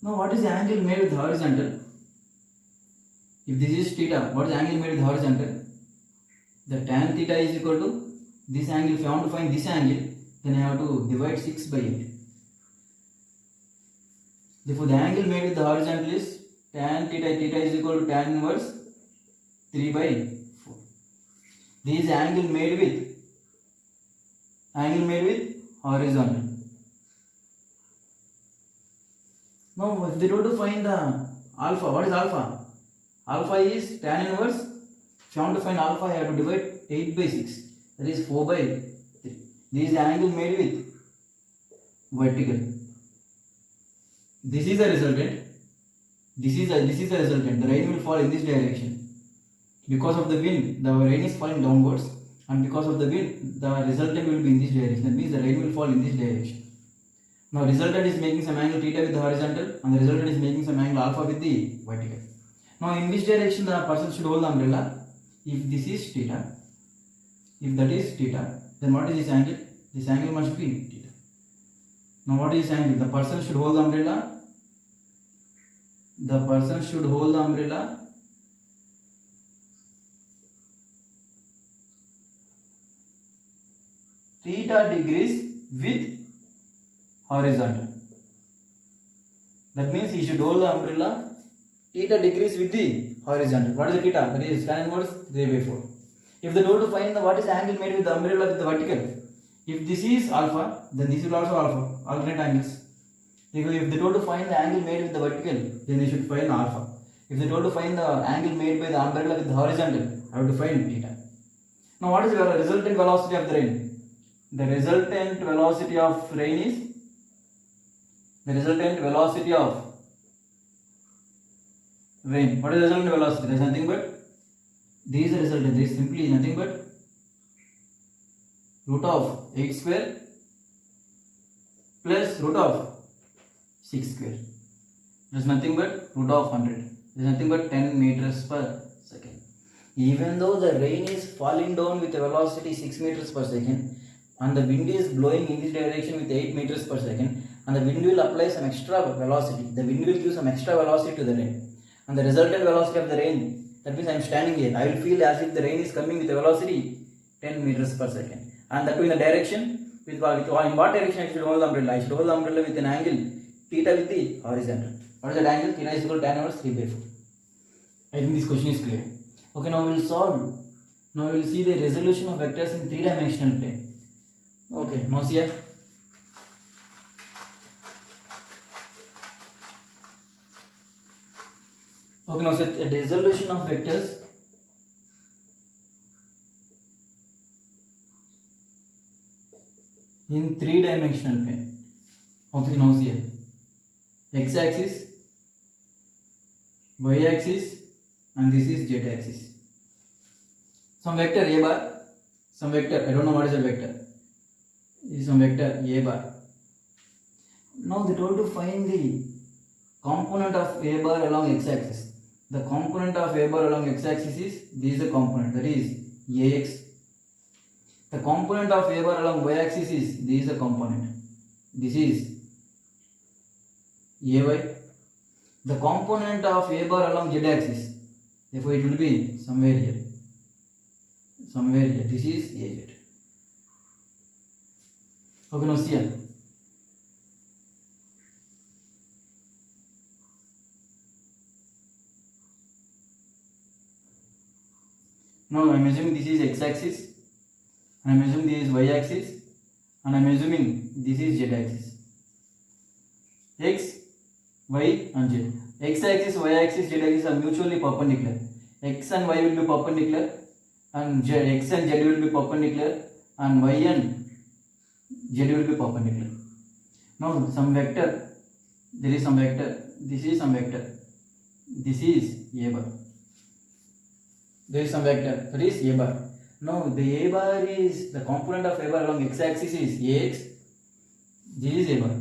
Now what is the angle made with horizontal? If this is theta, what is the angle made with horizontal? The tan theta is equal to this angle. If I want to find this angle, then I have to divide 6 by 8. Therefore, the angle made with the horizontal is tan theta. Theta is equal to tan inverse 3 by 4. This is angle made with horizontal. Now, if they told to find the alpha, what is alpha? Alpha is tan inverse. If you want to find alpha, I have to divide 8 by 6. That is 4 by 3. This is the angle made with vertical. This is the resultant. This is the resultant. The rain will fall in this direction. Because of the wind, the rain is falling downwards, and because of the wind, the resultant will be in this direction. That means the rain will fall in this direction. Now, resultant is making some angle theta with the horizontal, and the resultant is making some angle alpha with the vertical. Now, in which direction the person should hold the umbrella? If this is theta, if that is theta, then what is this angle? This angle must be theta. Now, what is this angle? The person should hold the umbrella. The person should hold the umbrella theta degrees with horizontal. That means he should hold the umbrella theta degrees with the horizontal. What is the theta? That is tan inverse 3 by 4. If they go to find what is the angle made with the umbrella with the vertical, if this is alpha, then this is also alpha, alternate angles. If they told to find the angle made with the vertical, then they should find alpha. If they told to find the angle made by the umbrella with the horizontal, I have to find theta. Now, what is the resultant velocity of the rain? The resultant velocity of rain is What is the resultant velocity? There is nothing but this is the resultant. There is simply nothing but root of 8 square plus root of 6 square. There is nothing but root of 100. There is nothing but 10 meters per second. Even though the rain is falling down with a velocity 6 meters per second, and the wind is blowing in this direction with 8 meters per second, and the wind will apply some extra velocity. The wind will give some extra velocity to the rain. And the resultant velocity of the rain, that means I am standing here, I will feel as if the rain is coming with a velocity 10 meters per second. And that too in the direction, in what direction I should hold the umbrella? I should hold the umbrella with an angle theta with the horizontal. What is that angle? Theta is equal to tan inverse 3 by 4. I think this question is clear. Okay, now we will solve. Now we will see the resolution of vectors in 3-dimensional plane. Okay, now see here. Okay, now set a resolution of vectors in 3-dimensional plane. Okay, now see here. X-axis, Y-axis, and this is Z-axis. Some vector A bar, some vector, I don't know what is a vector. This is some vector A bar. Now they told to find the component of A bar along X-axis. The component of A bar along X-axis is, this is the component, that is AX. The component of A bar along Y-axis is, this is the component, this is AY. The component of A bar along Z-axis, therefore it will be somewhere here, this is AZ. Okay, now see here. Now I am assuming this is X-axis, and I am assuming this is Y-axis, and I am assuming this is Z-axis. X, Y and Z. X-axis, Y-axis, Z-axis are mutually perpendicular. X and Y will be perpendicular, and X and Z will be perpendicular, and Y and Z will be perpendicular. Now some vector, there is some vector, this is some vector, this is A bar. There is some vector, that is A bar. Now the A bar is, the component of A bar along X-axis is AX, this is A bar.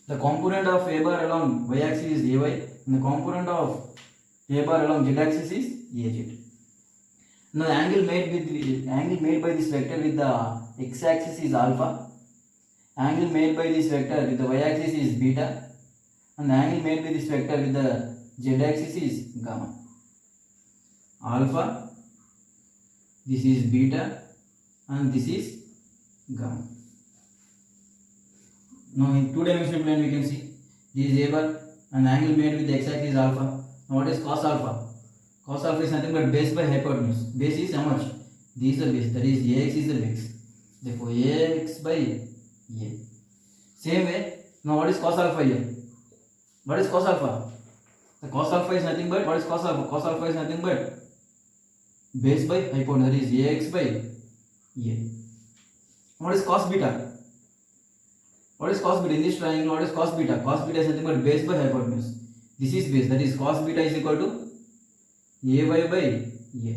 The component of A bar along Y-axis is AY, and the component of A bar along z axis is AZ. Now the angle made by this vector with the x axis is alpha. Angle made by this vector with the y axis is beta, and the angle made by this vector with the z axis is gamma. Alpha, this is beta, and this is gamma. Now in two-dimensional plane we can see this is A bar, and the angle made with the x axis is alpha. Now what is cos alpha? Cos alpha is nothing but base by hypotenuse. Base is how much? This is the base, that is Ax is the base. Therefore Ax by A. Same way, now what is cos alpha here? What is cos alpha? The cos alpha is nothing but, what is cos alpha? Cos alpha is nothing but base by hypotenuse, that is Ax by A. What is cos beta? What is cos beta? In this triangle, what is cos beta? Cos beta is nothing but base by hypotenuse. This is base, that is cos beta is equal to Ay by A.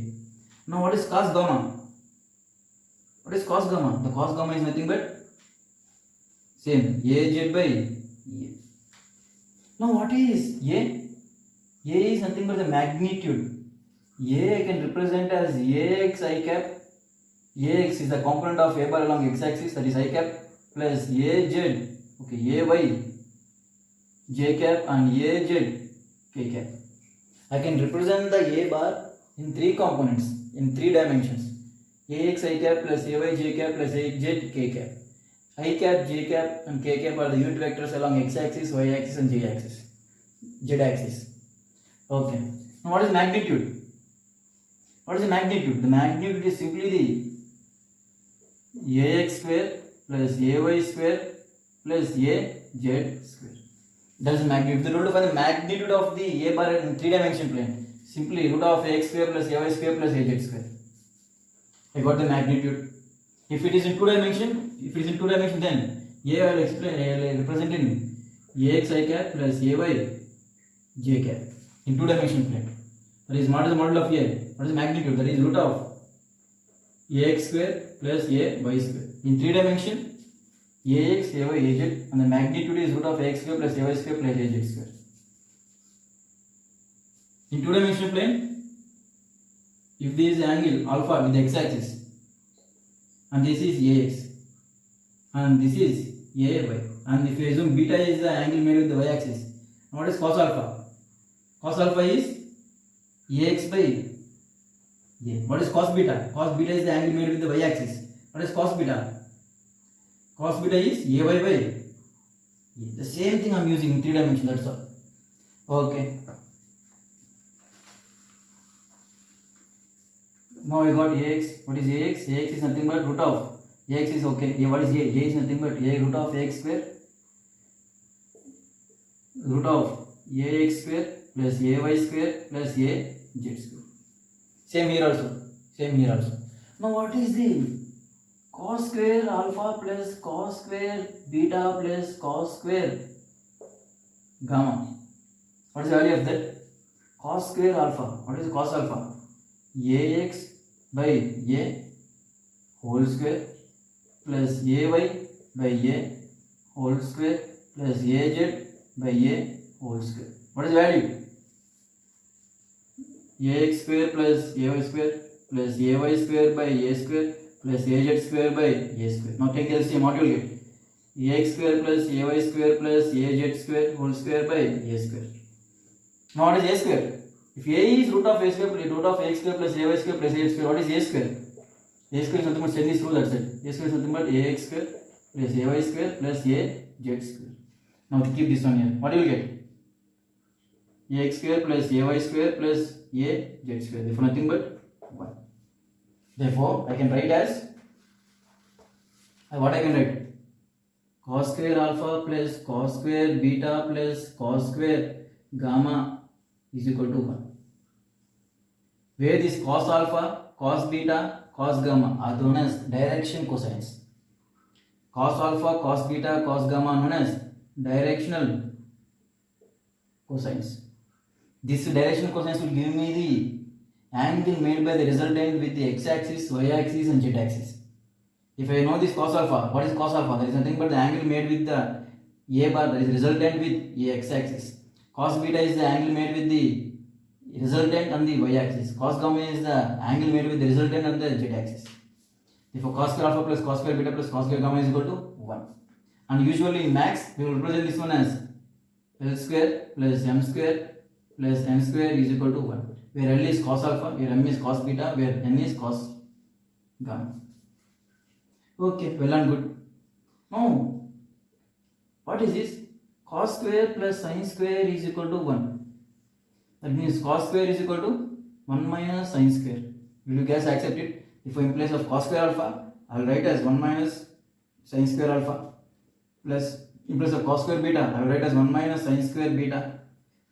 Now what is cos gamma? What is cos gamma? The cos gamma is nothing but same Az by A. Now what is A? A is nothing but the magnitude. A I can represent as Ax I cap. Ax is the component of A bar along x axis, that is I cap, plus Az, okay, Ay j cap and Az k cap. I can represent the A bar in three components, in three dimensions. Ax I cap plus Ay j cap plus Az k cap. I cap, j cap and k cap are the unit vectors along x axis, y axis and z axis. Okay. Now what is magnitude? What is the magnitude? The magnitude is simply the Ax square plus Ay square plus Az square. That is magnitude. The root of the magnitude of the A bar in three-dimensional plane. Simply root of Ax square plus Ay square plus Az square. I got the magnitude. If it is in two dimension, then A I will represent in Ax I cap plus Ay j cap in two-dimensional plane. That is what is the model of A? What is the magnitude? That is root of Ax square plus Ay square. In three dimension, Ax, Ay, Az, and the magnitude is root of Ax square plus Ay square plus Az square. In two-dimensional plane, if this is angle alpha with the x-axis, and this is Ax, and this is Ay, and if you assume beta is the angle made with the y-axis, what is cos alpha? Cos alpha is Ax by A. What is cos beta? Cos beta is the angle made with the y-axis. What is cos beta? Cos beta is Ay by A. The same thing I am using in three dimension, that's all. Okay. Now I got Ax. What is Ax? Ax is nothing but root of Ax is okay. What is A? A is nothing but A root of Ax square. Root of Ax square plus Ay square plus Az square. Same here also. Now what is the cos square alpha plus cos square beta plus cos square gamma? What is the value of that? Cos square alpha. What is cos alpha? Ax by A whole square plus Ay by A whole square plus Az by A whole square. What is the value? Ax square plus Ay square plus Ay square by A square plus Az square by A square. Now take LCM, what you will get? Ax square plus Ay square plus Az square whole square by A square. Now what is A square? If A is root of A square plus root of X square plus Ay square plus Az square, what is A square? A square is nothing but send this rule, that's it. A square is nothing but Ax square plus Ay square plus Az square. Now keep this one here. What do you get? Ax square plus Ay square plus Az square. Therefore nothing but 1. Therefore I can write as what I can write? Cos square alpha plus cos square beta plus cos square gamma is equal to 1. Where this cos alpha, cos beta, cos gamma are known as direction cosines. Cos alpha, cos beta, cos gamma are known as directional cosines. This directional cosines will give me the angle made by the resultant with the x-axis, y-axis and z-axis. If I know this cos alpha, what is cos alpha? That is nothing but the angle made with the A bar, that is resultant with the x-axis. Cos beta is the angle made with the resultant on the y-axis. Cos gamma is the angle made with the resultant on the z-axis. Therefore, cos square alpha plus cos square beta plus cos square gamma is equal to 1. And usually in max, we will represent this one as L square plus m square plus n square is equal to 1. Where L is cos alpha, where m is cos beta, where n is cos gamma. Okay, well and good. Now, what is this? Cos square plus sin square is equal to 1. That means cos square is equal to 1 minus sin square. Will you guys accept it? If in place of cos square alpha, I will write as 1 minus sin square alpha, plus in place of cos square beta, I will write as 1 minus sin square beta,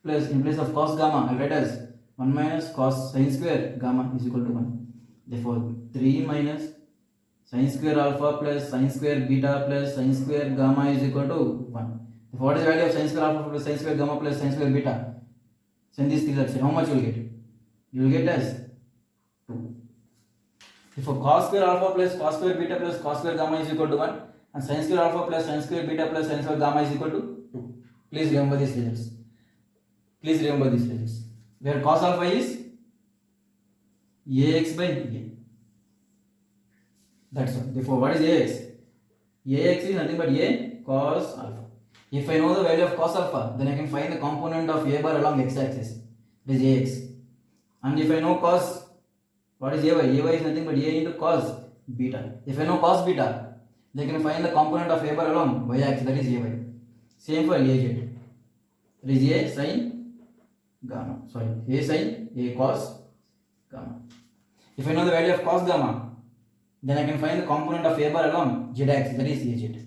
plus in place of cos gamma, I will write as 1 minus cos sin square gamma is equal to 1. Therefore, 3 minus sin square alpha plus sin square beta plus sin square gamma is equal to 1. Therefore, what is the value of sin square alpha plus sin square gamma plus sin square beta? Send these things outside. How much you will get? You will get as 2. Therefore, cos square alpha plus cos square beta plus cos square gamma is equal to 1, and sin square alpha plus sin square beta plus sin square gamma is equal to 2. Please remember these results. Please remember these results. Where cos alpha is ax by a. That's all. Therefore, what is ax? Ax is nothing but a cos alpha. If I know the value of cos alpha, then I can find the component of a bar along x-axis. That is ax. And if I know cos, what is ay? Ay is nothing but a into cos beta. If I know cos beta, then I can find the component of a bar along y-axis. That is ay. Same for az. That is a sin gamma. Sorry, a sin a cos gamma. If I know the value of cos gamma, then I can find the component of a bar along z-axis. That is az.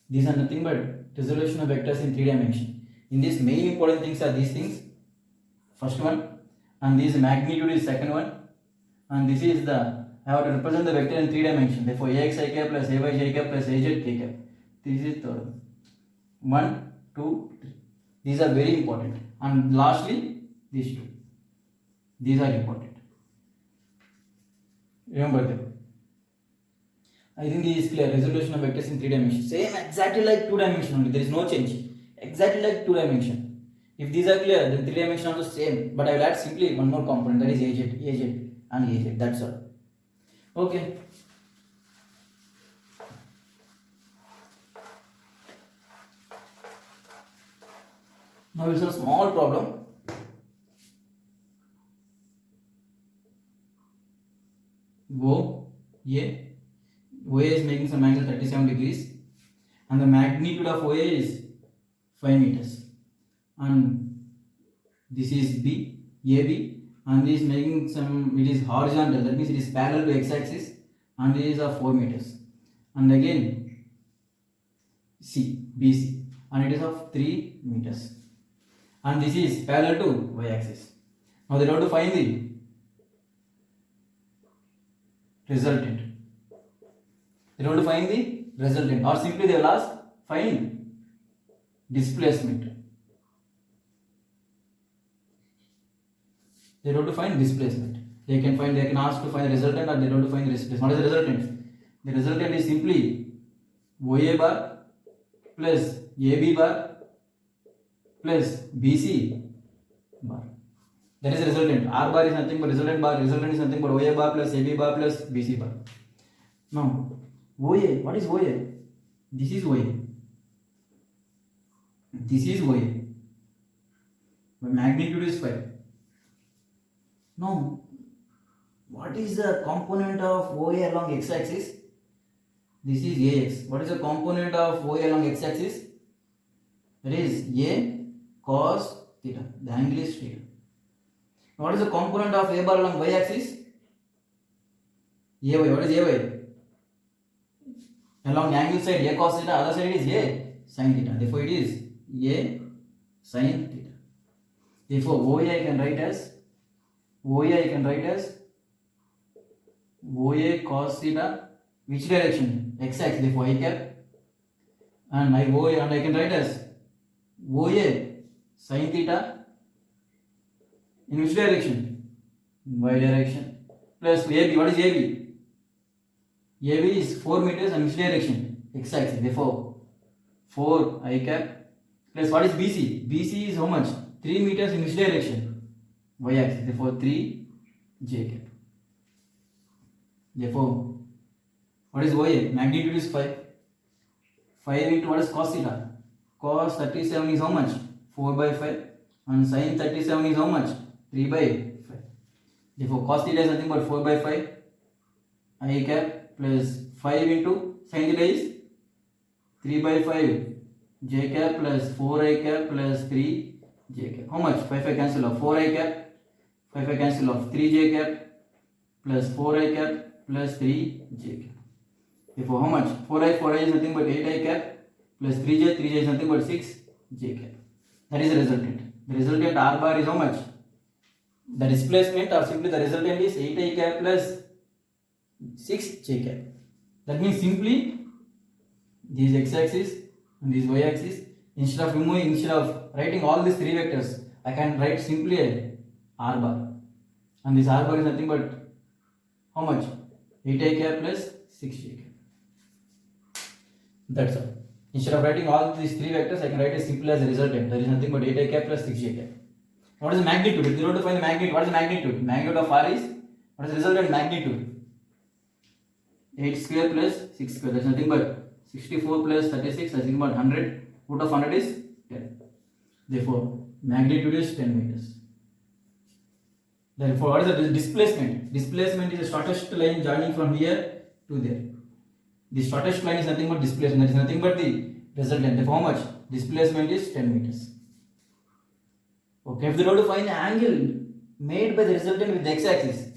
These are nothing but resolution of vectors in 3 dimensions. In this, main important things are these things. First one, and this magnitude is second one, and this is the, I have to represent the vector in 3 dimensions. Therefore, ax I cap plus ay j cap plus az k cap. This is third one. 1, 2, 3. These are very important. And lastly, these two. These are important. Remember them. I think this is clear. Resolution of vectors in 3 dimensions. Same exactly like 2 dimensions only. There is no change. Exactly like 2 dimensions. If these are clear, then 3 dimensions are the same. But I will add simply one more component, that is az, and az. That's all. Okay. Now it's a small problem. OA is making some angle 37 degrees, and the magnitude of OA is 5 meters, and this is AB, and this is making some, it is horizontal, that means it is parallel to x-axis, and it is of 4 meters, and again BC, and it is of 3 meters, and this is parallel to y-axis. Now they have to find the resultant. They want to find the resultant, or simply they will ask find displacement. They want to find displacement. They can ask to find the resultant, or they want to find the displacement. What is the resultant? The resultant is simply OA bar plus AB bar plus BC bar. That is the resultant. R bar is nothing but resultant bar. Resultant is nothing but OA bar plus AB bar plus BC bar. Now, OA, what is OA? This is OA. This is OA. The magnitude is 5. Now, what is the component of OA along x-axis? This is AX. What is the component of OA along x-axis? That is A cos theta. The angle is theta. What is the component of A bar along y-axis? AY. What is AY? Along angle side A cos theta, other side is A sin theta. Therefore, it is A sin theta. Therefore, OA I can write as OA cos theta. Which direction? X-axis. Therefore, I cap, and I can write as OA sin theta. In which direction? Y direction. Plus AB. What is AB? AB is 4 meters, and which direction? X-axis. Therefore, 4 I cap plus what is BC? BC is how much? 3 meters in which direction? y axis, therefore 3 j cap. Therefore, what is OA? Magnitude is 5. 5 into what is cos theta? Cos 37 is how much? 4 by 5. And sin 37 is how much? 3 by 5. Therefore, cos theta is nothing but 4 by 5 I cap plus 5 into sin theta is 3 by 5 j cap plus 4 I cap plus 3 j cap. How much? 5 cancel off 4 I cap, 5 cancel off 3 j cap plus 4 I cap plus 3 j cap. Therefore, how much? 4i is nothing but 8i cap plus 3j is nothing but 6j cap. That is the resultant. The resultant R bar is how much? The displacement or simply the resultant is 8i cap plus 6j cap. That means simply these x axis and this y axis, instead of writing all these three vectors, I can write simply a R bar. And this R bar is nothing but how much? 8i cap plus 6j cap. That's all. Instead of writing all these three vectors, I can write as simple as the resultant. There is nothing but 8i cap plus 6j cap. What is the magnitude? If you want to find the magnitude, what is the magnitude? Magnitude of R is, what is the resultant magnitude? 8 square plus 6 square. That is nothing but 64 plus 36. That is nothing but 100. Root of 100 is 10. Therefore, magnitude is 10 meters. Therefore, what is the displacement? Displacement is the shortest line joining from here to there. The shortest line is nothing but displacement. That is nothing but the resultant. Therefore, how much? Displacement is 10 meters. Okay, if they want to find the angle made by the resultant with the x-axis,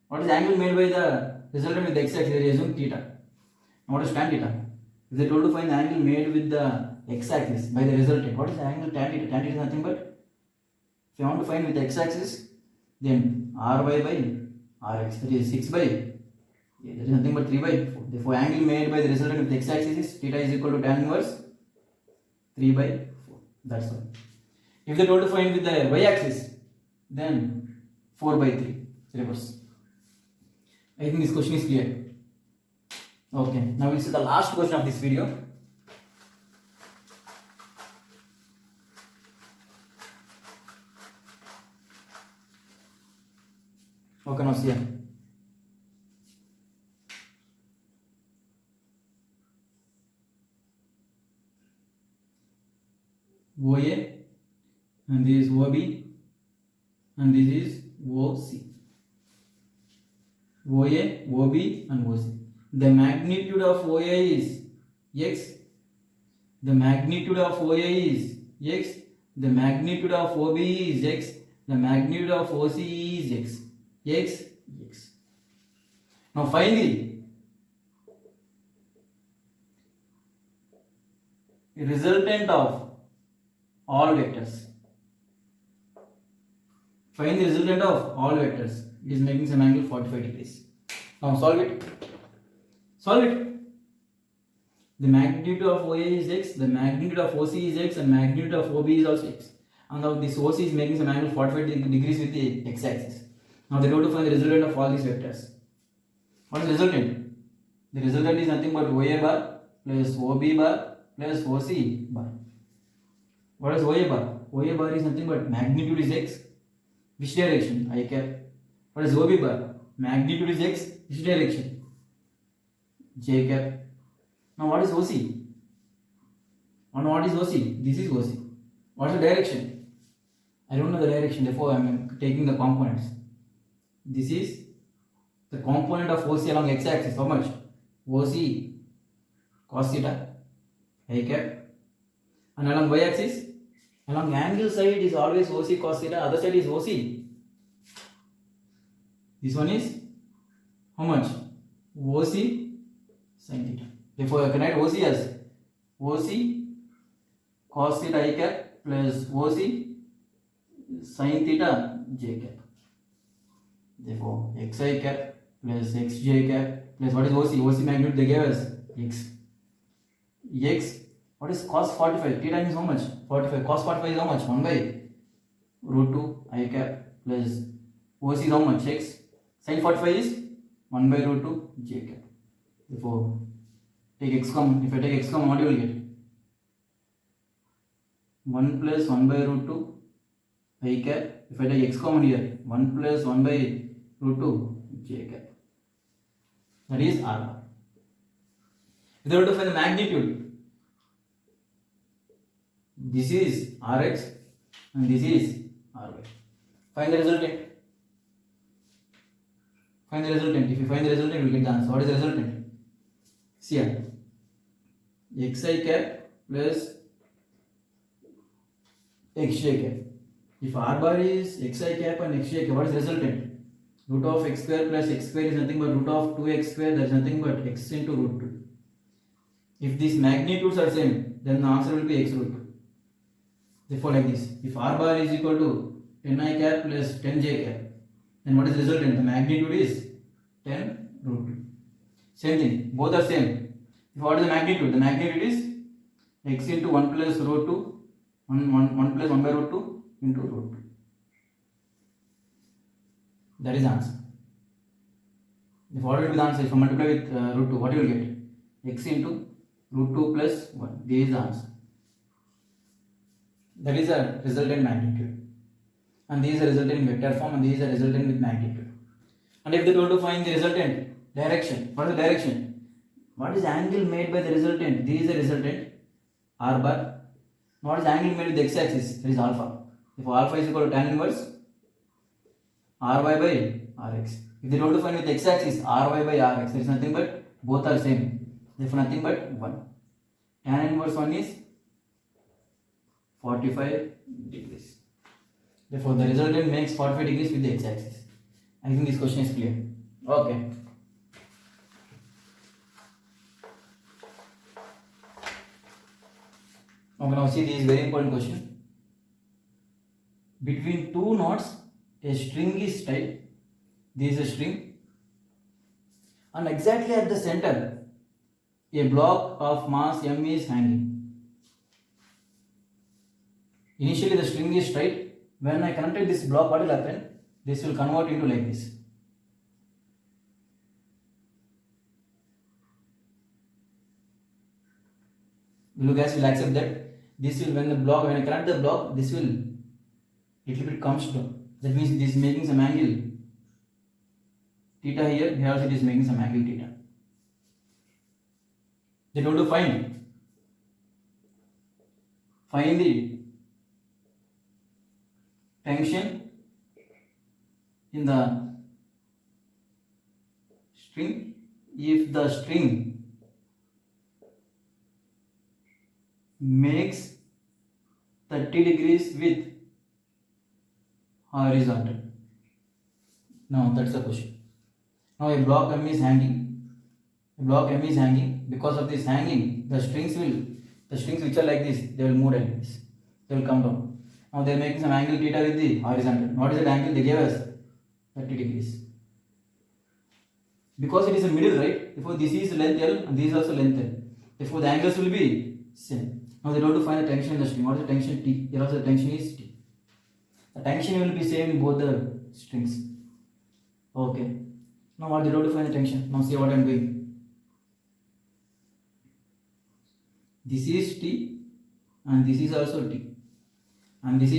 what is the angle made by the resultant with the x-axis? They assume theta. Now, what is tan theta? If they told to find the angle made with the x-axis by the resultant, what is the angle tan theta? Tan theta is nothing but, if you want to find with the x-axis, then ry by rx, that is 6 by, there is nothing but 3 by 4. Therefore, angle made by the resultant with the x-axis is theta is equal to tan inverse 3 by 4. That's all. If they told to find with the y-axis, then 4 by 3, reverse. I think this question is clear. Okay, now we'll see the last question of this video. Okay, now see here. OA and this is OB and this is OC. OA, OB and OC. The magnitude of OA is x. The magnitude of OA is x. The magnitude of OB is x. The magnitude of OC is x. X, x. Now finally, resultant of all vectors. Find the resultant of all vectors. It is making some angle 45 degrees. Now solve it. Solve it. The magnitude of OA is x, the magnitude of OC is x, and magnitude of OB is also x. And now this OC is making some angle 45 degrees with the x-axis. Now they go to find the resultant of all these vectors. What is the resultant? The resultant is nothing but OA bar plus OB bar plus OC bar. What is OA bar? OA bar is nothing but magnitude is x. Which direction? I cap. What is OB bar? Magnitude is x. Which direction? J cap. Now what is OC? And what is OC? This is OC. What is the direction? I don't know the direction, therefore I am taking the components. This is the component of OC along x-axis. How much? OC cos theta, I cap. And along y-axis, along angle side is always OC cos theta, other side is OC. This one is how much? OC sin theta. Therefore, I can write OC as OC cos theta I cap plus OC sin theta j cap. Therefore, xi cap plus xj cap plus what is OC? OC magnitude they gave us x. X, what is cos 45? Theta is how much? 45. Cos 45 is how much? 1 by root 2 I cap plus OC is how much? X. Sin 45 is 1 by root 2 j cap. Therefore, take x common. If I take x common, what you will get? 1 plus 1 by root 2 I cap if I take x common here, 1 plus 1 by root 2 j cap. That is r bar. If I want to find the magnitude, this is rx and this is ry. Find the resultant. Find the resultant. If you find the resultant, you will get the answer. What is the resultant? See here. Xi cap plus xj cap. If r bar is xi cap and xj cap, what is the resultant? Root of x square plus x square is nothing but root of 2x square, that is nothing but x into root 2. If these magnitudes are same, then the answer will be x root 2. Therefore like this, if r bar is equal to 10i cap plus 10j cap, then what is the resultant? The magnitude is 10 root 2. Same thing, both are same. If what is the magnitude? The magnitude is x into 1 plus root 2, 1 plus 1 by root 2 into root 2. That is the answer. If what will be the answer? If I multiply with root 2, what you will get? X into root 2 plus 1. This is the answer. That is the resultant magnitude. And this is the resultant in vector form, and this is the resultant with magnitude. And if they want to find the resultant direction, what is the direction? What is the angle made by the resultant? This is the resultant, r bar. What is the angle made with the x-axis? That is alpha. If alpha is equal to tan inverse ry by rx. If they want to find with the x-axis ry by rx, there is nothing but both are same. Therefore nothing but 1. Tan inverse 1 is 45 degrees. Therefore the resultant makes 45 degrees with the x-axis. I think this question is clear. Okay. Okay, now see this very important question. Between two knots, a string is tied. This is a string. And exactly at the center, a block of mass m is hanging. Initially the string is tight. When I connected this block, what will happen? This will convert into like this. Will you guys will accept that? This will, when I connect the block, this will little bit comes down. That means this is making some angle theta here. Here also it is making some angle theta. They want to find the tension in the string if the string makes 30 degrees with horizontal. Now that's the question. Now a block M is hanging. Because of this hanging, the strings which are like this, they will move like this. They will come down. Now they are making some angle theta with the horizontal. What is that angle? They gave us 30 degrees. Because it is a middle, right? Therefore this is length L and this is also length L. Therefore the angles will be same. Now they want to find the tension in the string. What is the tension T? Here also the tension is T. The tension will be same in both the strings. Okay. Now what they want to find the tension? Now see what I am doing. This is T and this is also T. And this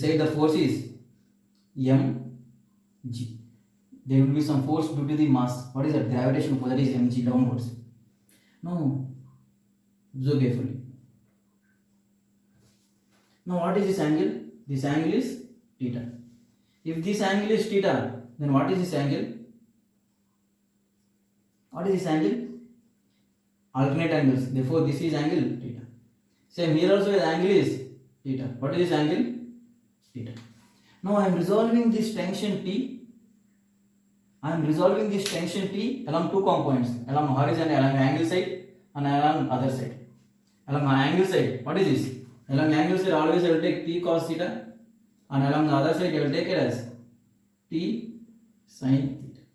side the force is mg. There will be some force due to the mass. What is that? Gravitational force, that is mg downwards. Now observe carefully. Now what is this angle? This angle is theta. If this angle is theta, then what is this angle? What is this angle? Alternate angles. Therefore this is angle theta. Same here also the angle is theta. What is this angle? Theta. Now I am resolving this tension T. Along two components. Along horizontal, along angle side and along other side. Along angle side, what is this? Along angle side always I will take T cos theta, and along the other side I will take it as T sin theta.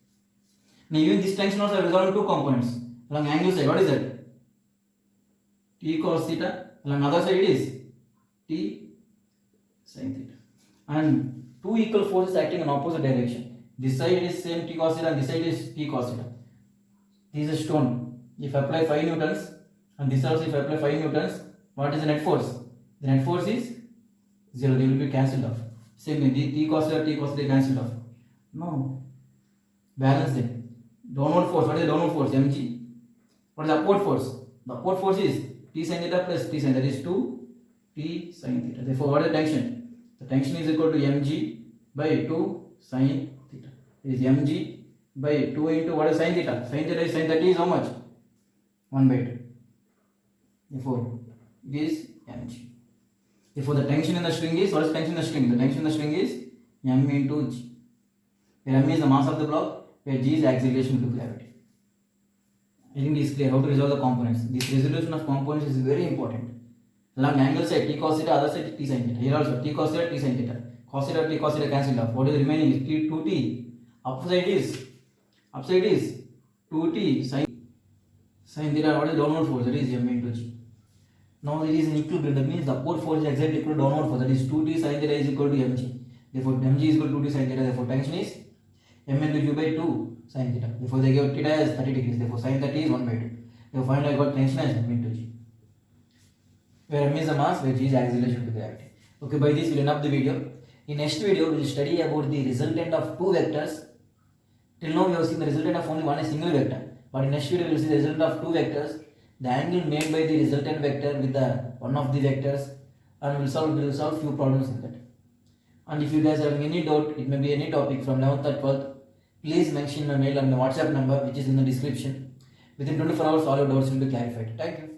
Now even this tension also I resolve two components. Along angle side, what is that? T cos theta. Along other side it is T sin theta. And two equal forces acting in opposite direction. This side is same T cos theta and this side is T cos theta. This is a stone. If I apply 5 newtons and this also if I apply 5 newtons, what is the net force? The net force is 0. They will be cancelled off. Same thing. T cos theta cancelled off. No. Balance them. Downward force. What is the downward force? mg. What is the upward force? The upward force is T sin theta plus T sin, that is 2 T sin theta. Therefore, what is the tension? The tension is equal to mg by 2 sin theta. It is mg by 2 into what is sin theta? Sin theta is sin 30 is how much? 1 by 2. Therefore, it is mg. Therefore, the tension in the string is, what is tension in the string? The tension in the string is m into g. Where m is the mass of the block, where g is the acceleration due to gravity. I think it is clear how to resolve the components. This resolution of components is very important. Along angle side, t cos theta, other side t sin theta. Here also, t cos theta, t sin theta. Cos theta cancelled off. What is remaining is t 2t. Upside is 2t sin theta. What is downward force? That is m into g. Now it is in equilibrium. That means the upward force is exactly equal to downward force. That is 2t sin theta is equal to mg. Therefore, mg is equal to 2t sin theta. Therefore, tension is m into g by 2 sin theta. Therefore, they give theta as 30 degrees. Therefore, sin 30 is 1 by 2. Therefore, finally I got tension as m into g. Where m is the mass, where g is acceleration to gravity. Okay, by this we will end up the video. In next video, we will study about the resultant of two vectors. Till now, we have seen the resultant of only one single vector. But in next video, we will see the resultant of two vectors, the angle made by the resultant vector with the one of the vectors, and we will solve few problems in that. And if you guys have any doubt, it may be any topic from 11th or 12th, please mention my mail and my WhatsApp number, which is in the description. Within 24 hours, all your doubts will be clarified. Thank you.